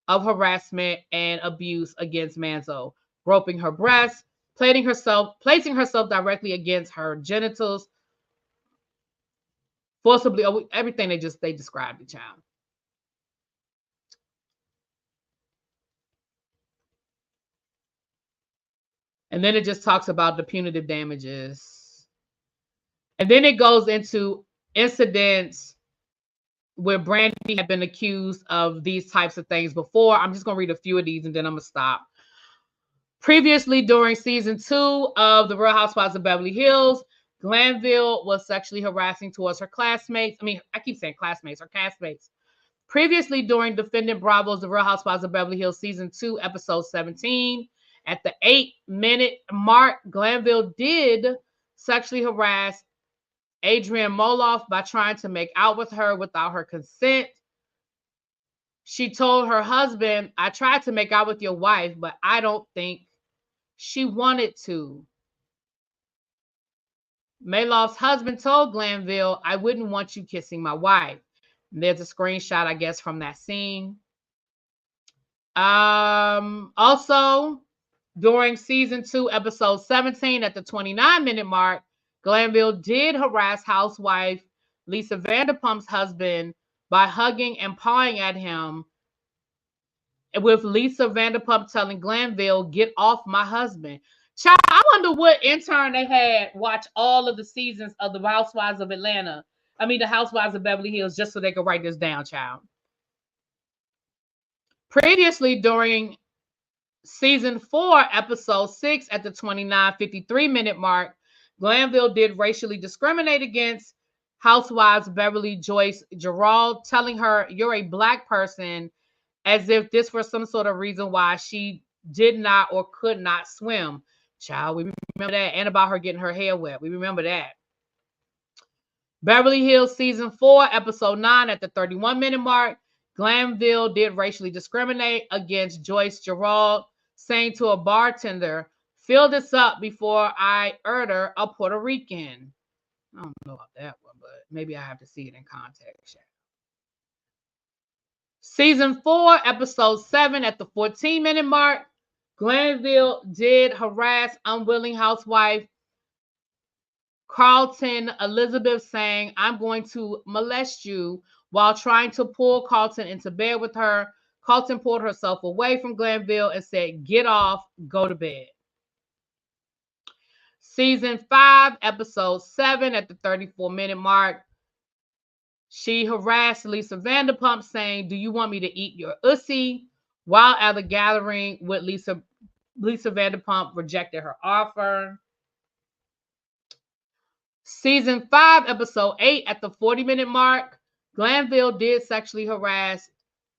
of harassment and abuse against Manzo: groping her breasts, placing herself directly against her genitals, forcibly, everything they described the child. And then it just talks about the punitive damages. And then it goes into incidents where Brandy had been accused of these types of things before. I'm just going to read a few of these and then I'm going to stop. Previously, during season 2 of The Real Housewives of Beverly Hills, Glanville was sexually harassing towards her classmates. I mean, I keep saying classmates or castmates. Previously, during Defendant Bravo's The Real Housewives of Beverly Hills season 2, episode 17, at the 8-minute mark, Glanville did sexually harass Adrienne Moloff by trying to make out with her without her consent. She told her husband, I tried to make out with your wife, but I don't think she wanted to. Maloff's husband told Glanville, I wouldn't want you kissing my wife. And there's a screenshot, I guess, from that scene. Also, during season 2, episode 17, at the 29-minute mark, Glanville did harass housewife Lisa Vanderpump's husband by hugging and pawing at him, with Lisa Vanderpump telling Glanville, get off my husband. Child, I wonder what intern they had watch all of the seasons of the Housewives of Atlanta. I mean, the Housewives of Beverly Hills, just so they could write this down, child. Previously, during season 4, episode 6, at the 29:53-minute mark, Glanville did racially discriminate against Housewives Beverly Joyce Gerald, telling her, you're a black person, as if this were some sort of reason why she did not or could not swim. Child, we remember that. And about her getting her hair wet. We remember that. Beverly Hills season 4, episode 9, at the 31-minute mark, Glanville did racially discriminate against Joyce Gerald, saying to a bartender, fill this up before I order a Puerto Rican. I don't know about that one, but maybe I have to see it in context. Season 4, episode 7, at the 14-minute mark, Glanville did harass unwilling housewife Carlton Elizabeth, saying, I'm going to molest you, while trying to pull Carlton into bed with her. Carlton pulled herself away from Glanville and said, get off, go to bed. Season 5, episode 7, at the 34-minute mark, she harassed Lisa Vanderpump, saying, do you want me to eat your ussy? While at the gathering with Lisa Vanderpump rejected her offer. Season 5, episode 8, at the 40-minute mark, Glanville did sexually harass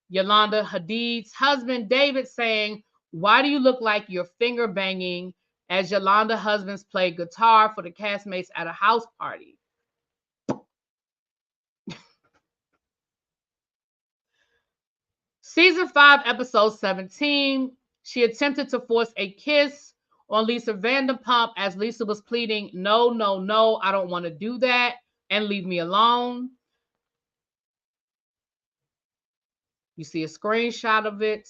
Yolanda Hadid's husband, David, saying, why do you look like you're finger banging, as Yolanda's husbands played guitar for the castmates at a house party? Season 5, episode 17, she attempted to force a kiss on Lisa Vanderpump as Lisa was pleading, no, no, no, I don't want to do that, and leave me alone. You see a screenshot of it.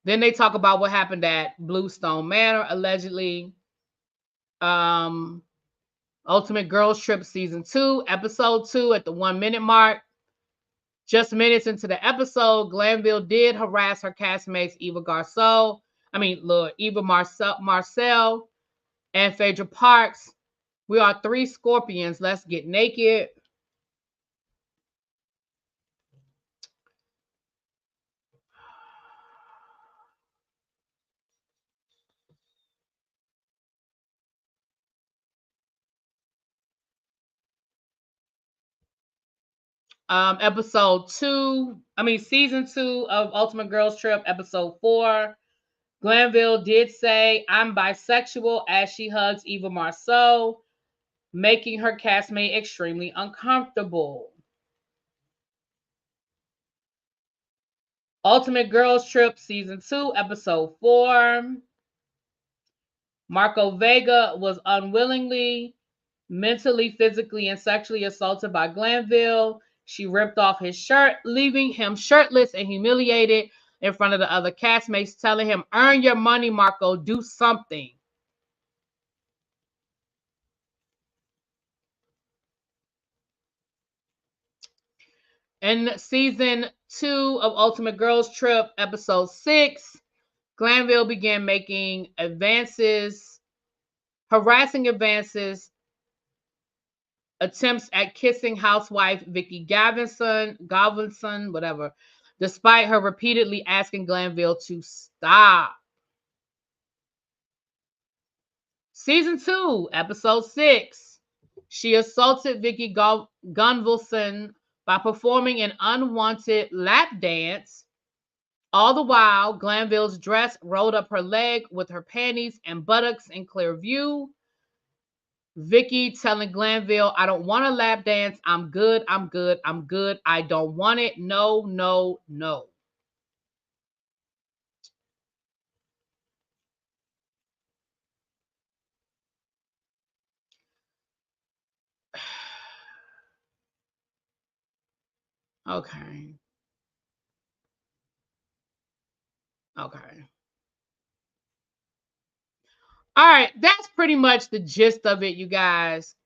Then they talk about what happened at Bluestone Manor, allegedly. Ultimate Girls Trip season 2, episode 2, at the 1-minute mark. Just minutes into the episode, Glanville did harass her castmates Eva Marcel, and Phaedra Parks. We are 3 scorpions. Let's get naked. Season 2 of Ultimate Girls Trip, episode 4. Glanville did say, I'm bisexual, as she hugs Eva Marceau, making her castmate extremely uncomfortable. Ultimate Girls Trip, season 2, episode 4. Marco Vega was unwillingly, mentally, physically, and sexually assaulted by Glanville. She ripped off his shirt, leaving him shirtless and humiliated in front of the other castmates, telling him, earn your money, Marco, do something. In season 2 of Ultimate Girls Trip, episode 6, Glanville began making harassing advances attempts at kissing housewife Vicky Galvinson, whatever, despite her repeatedly asking Glanville to stop. Season 2, episode 6. She assaulted Vicky Gunvalson by performing an unwanted lap dance. All the while, Glanville's dress rolled up her leg with her panties and buttocks in clear view. Vicky telling Glanville, I don't want a lap dance. I'm good. I'm good. I'm good. I don't want it. No, no, no. Okay. Okay. All right. That's pretty much the gist of it, you guys.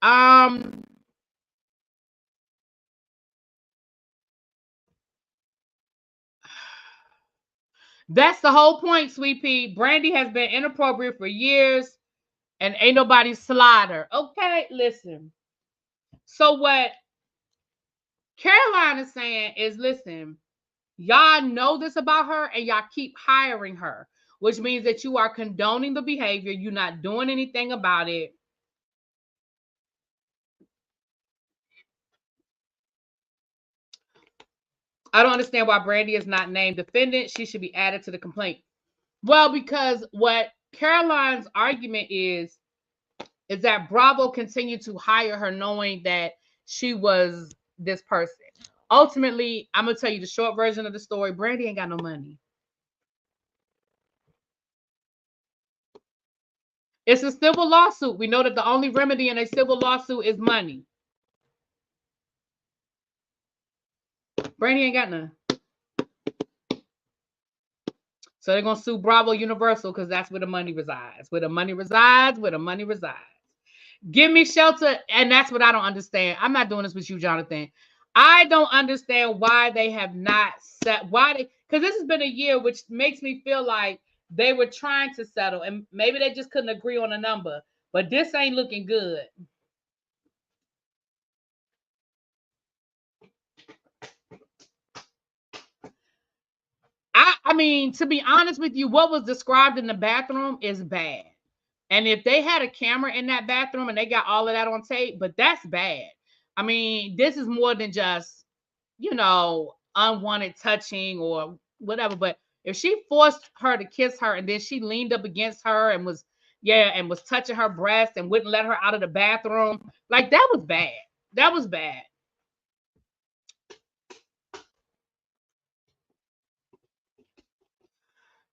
That's the whole point, Sweet Pea. Brandy has been inappropriate for years and ain't nobody slide her. Okay, listen. So what Caroline is saying is, listen, y'all know this about her and y'all keep hiring her, which means that you are condoning the behavior. You're not doing anything about it. I don't understand why Brandy is not named defendant. She should be added to the complaint. Well, because what Caroline's argument is that Bravo continued to hire her knowing that she was this person. Ultimately, I'm going to tell you the short version of the story. Brandy ain't got no money. It's a civil lawsuit. We know that the only remedy in a civil lawsuit is money. Brandy ain't got none. So they're going to sue Bravo Universal because that's where the money resides. Where the money resides, where the money resides. Give me shelter. And that's what I don't understand. I'm not doing this with you, Jonathan. I don't understand why they have not set, because this has been a year, which makes me feel like they were trying to settle and maybe they just couldn't agree on a number, but this ain't looking good. I mean, to be honest with you, what was described in the bathroom is bad. And if they had a camera in that bathroom and they got all of that on tape, but that's bad. I mean, this is more than just, unwanted touching or whatever. But if she forced her to kiss her and then she leaned up against her and was touching her breast and wouldn't let her out of the bathroom, like that was bad. That was bad.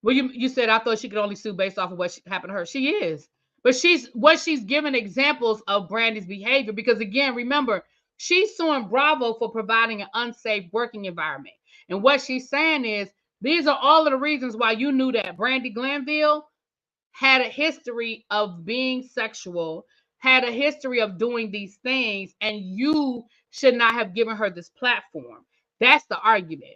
Well, you said I thought she could only sue based off of what happened to her. She is. But she's given examples of Brandy's behavior because, again, remember, she's suing Bravo for providing an unsafe working environment. And what she's saying is these are all of the reasons why you knew that Brandy Glanville had a history of being sexual, had a history of doing these things, and you should not have given her this platform. That's the argument.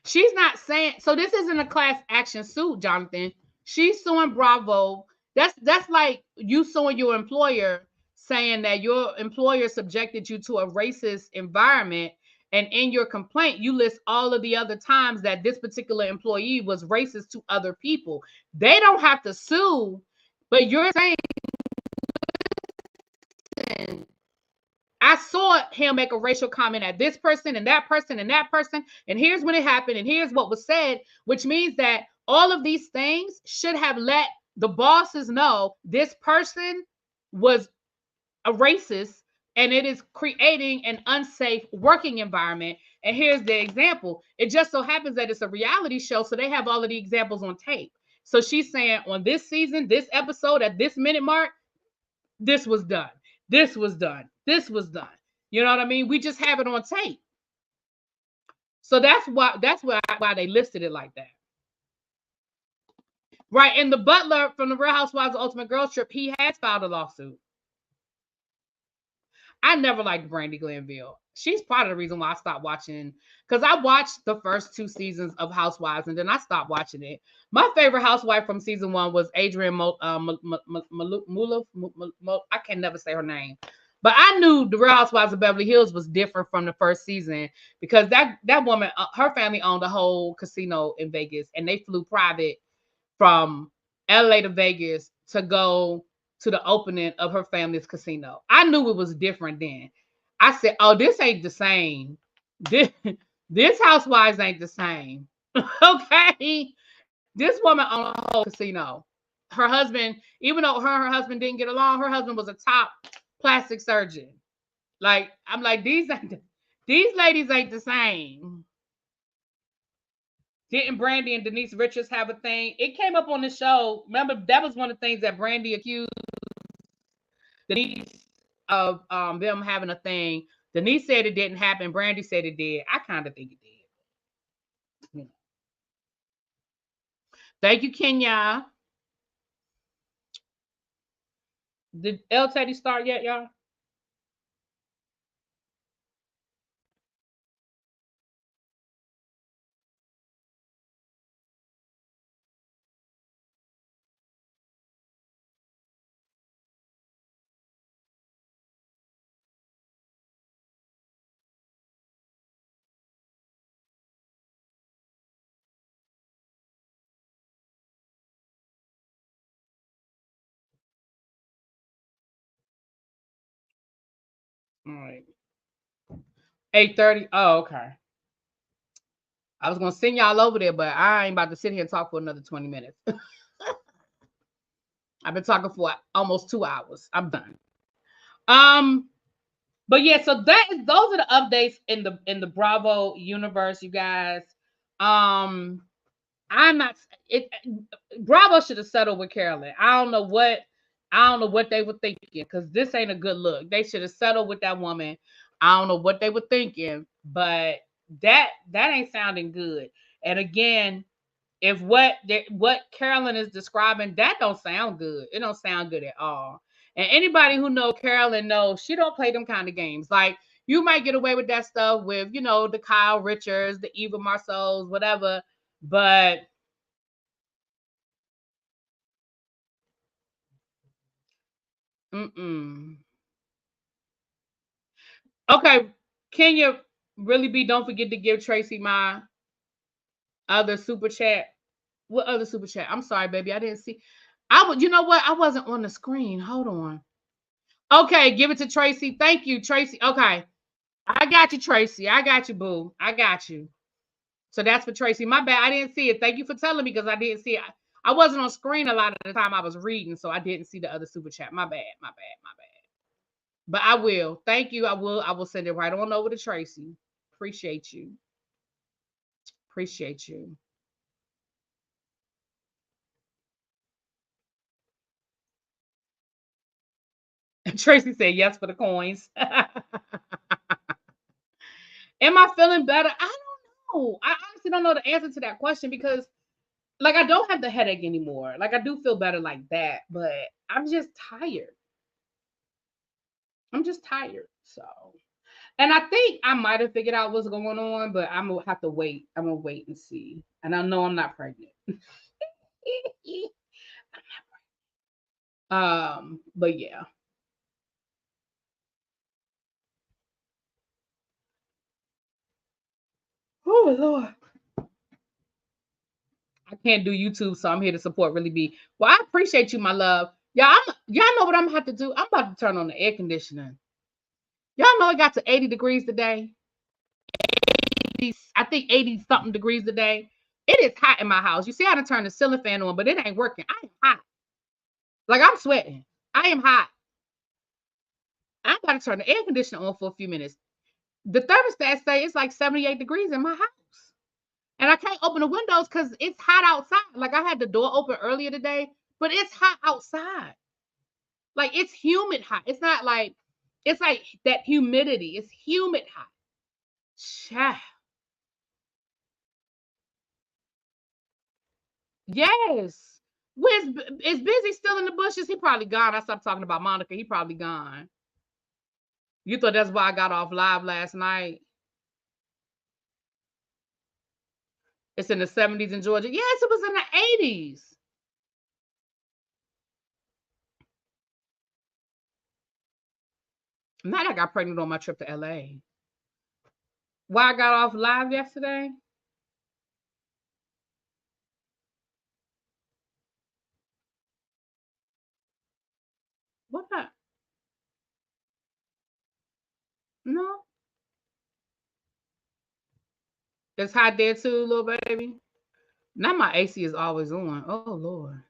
She's not saying, so this isn't a class action suit, Jonathan. She's suing Bravo. That's like you suing your employer saying that your employer subjected you to a racist environment. And in your complaint, you list all of the other times that this particular employee was racist to other people. They don't have to sue, but you're saying, I saw him make a racial comment at this person and that person and that person. And here's when it happened. And here's what was said, which means that all of these things should have let the bosses know this person was a racist and it is creating an unsafe working environment. And here's the example. It just so happens that it's a reality show. So they have all of the examples on tape. So she's saying on this season, this episode, at this minute mark, this was done. This was done. This was done. You know what I mean? We just have it on tape. So that's why they listed it like that. Right. And the butler from the Real Housewives of Ultimate Girls Trip, he has filed a lawsuit. I never liked Brandy Glanville. She's part of the reason why I stopped watching, because I watched the first 2 seasons of Housewives and then I stopped watching it. My favorite housewife from season 1 was Adrienne Maluf. I can never say her name. But I knew the Real Housewives of Beverly Hills was different from the first season because that woman, her family owned a whole casino in Vegas, and they flew private from LA to Vegas to go to the opening of her family's casino. I knew it was different then. I said, "Oh, this ain't the same. This Housewives ain't the same." Okay, this woman owned a whole casino. Her husband, even though her and her husband didn't get along, her husband was a top plastic surgeon. Like, I'm like, these ladies ain't the same. Didn't Brandy and Denise Richards have a thing? It came up on the show. Remember, that was one of the things that Brandy accused Denise of them having a thing. Denise said it didn't happen. Brandy said it did. I kind of think it did. You know. Thank you, Kenya. Did El Teddy start yet, y'all? All right. 8:30. Oh, okay. I was gonna send y'all over there, but I ain't about to sit here and talk for another 20 minutes. I've been talking for almost 2 hours. I'm done. But yeah, so those are the updates in the Bravo universe, you guys. I'm not it Bravo should have settled with Carolyn. I don't know what they were thinking, because this ain't a good look. They should have settled with that woman. I don't know what they were thinking, but that ain't sounding good. And again, if what Carolyn is describing, that don't sound good. It don't sound good at all. And anybody who know Carolyn knows she don't play them kind of games. Like, you might get away with that stuff with, the Kyle Richards, the Eva Marceaus, whatever. But okay, Kenya, really be, don't forget to give Tracy my other super chat. What other super chat? I'm sorry, baby. I didn't see. You know what? I wasn't on the screen. Hold on. Okay, give it to Tracy. Thank you, Tracy. Okay. I got you, Tracy. I got you, boo. I got you. So that's for Tracy. My bad. I didn't see it. Thank you for telling me, because I didn't see it. I wasn't on screen a lot of the time I was reading, so I didn't see the other super chat. My bad. My bad. My bad. But I will. Thank you. I will send it right on over to Tracy. Appreciate you. Appreciate you. And Tracy said yes for the coins. Am I feeling better? I don't know. I honestly don't know the answer to that question, because like, I don't have the headache anymore. Like, I do feel better like that, but I'm just tired. I'm just tired. So, and I think I might have figured out what's going on, but I'm gonna have to wait. I'm gonna wait and see. And I know I'm not pregnant. But yeah. Oh Lord. I can't do YouTube, so I'm here to support Really Be. Well, I appreciate you, my love. Y'all know what I'm gonna have to do? I'm about to turn on the air conditioning. Y'all know it got to 80 degrees today. I think 80 something degrees today. It is hot in my house. You see, I done turned the ceiling fan on, but it ain't working. I am hot. Like, I'm sweating. I am hot. I'm about to turn the air conditioner on for a few minutes. The thermostat say it's like 78 degrees in my house. And I can't open the windows because it's hot outside. Like, I had the door open earlier today, but it's hot outside. Like, it's humid hot. It's not like, it's like that humidity. It's humid hot. Child. Yes. Is Busy still in the bushes? He probably gone. I stopped talking about Monica. He probably gone. You thought that's why I got off live last night? It's in the 70s in Georgia. Yes, it was in the 80s. Not I got pregnant on my trip to LA. Why I got off live yesterday? What the? No. It's hot there too, little baby. Now my AC is always on. Oh Lord.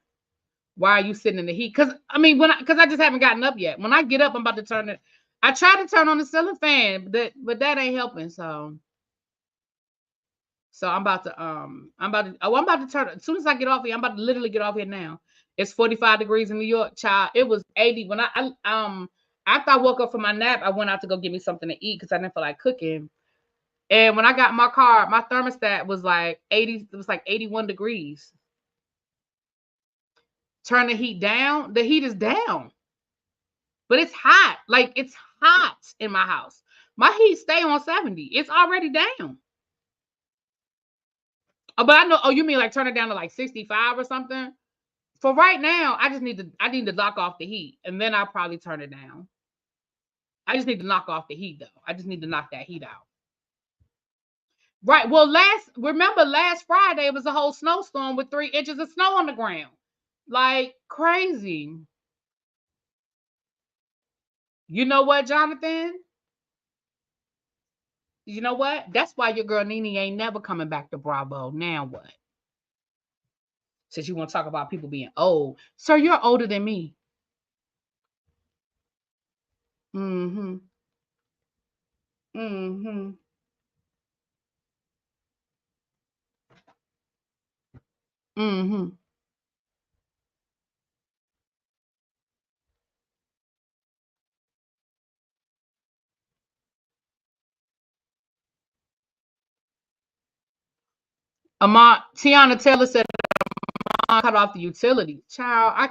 Why are you sitting in the heat? Because I just haven't gotten up yet. When I get up, I'm about to turn it. I tried to turn on the ceiling fan, but that ain't helping. So I'm about to turn as soon as I get off here. I'm about to literally get off here now. It's 45 degrees in New York, child. It was 80 when after I woke up from my nap, I went out to go get me something to eat because I didn't feel like cooking. And when I got in my car, my thermostat was like 80. It was like 81 degrees. Turn the heat down. The heat is down, but it's hot. Like it's hot in my house. My heat stay on 70. It's already down. Oh, but I know. Oh, you mean like turn it down to like 65 or something? For right now, I need to knock off the heat, and then I'll probably turn it down. I just need to knock off the heat, though. I just need to knock that heat out. Right. Well, remember last Friday it was a whole snowstorm with 3 inches of snow on the ground, like crazy. You know what, Jonathan? You know what? That's why your girl Nene ain't never coming back to Bravo. Now what? Since you want to talk about people being old. Sir, you're older than me. Mm-hmm. Mm-hmm. Mm-hmm. Tiana Taylor said cut off the utilities. Child,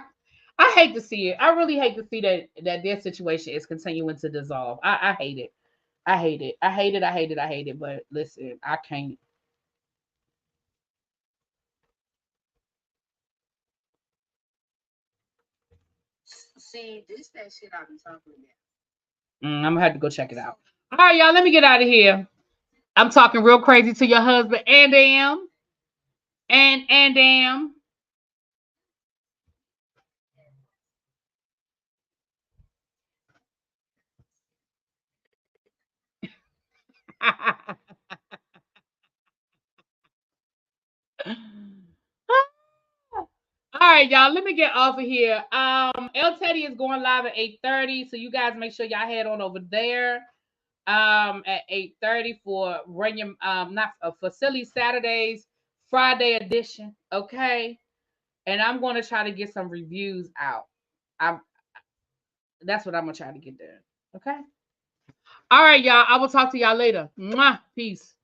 I hate to see it. I really hate to see that their situation is continuing to dissolve. I hate it. I hate it. I hate it. I hate it. I hate it. But listen, I can't. See, this that shit I've been talking about. I'm gonna have to go check it out. All right, y'all. Let me get out of here. I'm talking real crazy to your husband and damn. And damn. All right, y'all. Let me get off of here. El Teddy is going live at 8:30, so you guys make sure y'all head on over there. At 8:30 for not for Silly Saturdays Friday edition. Okay, and I'm going to try to get some reviews out. That's what I'm gonna try to get done. Okay. All right, y'all. I will talk to y'all later. Mwah. Peace.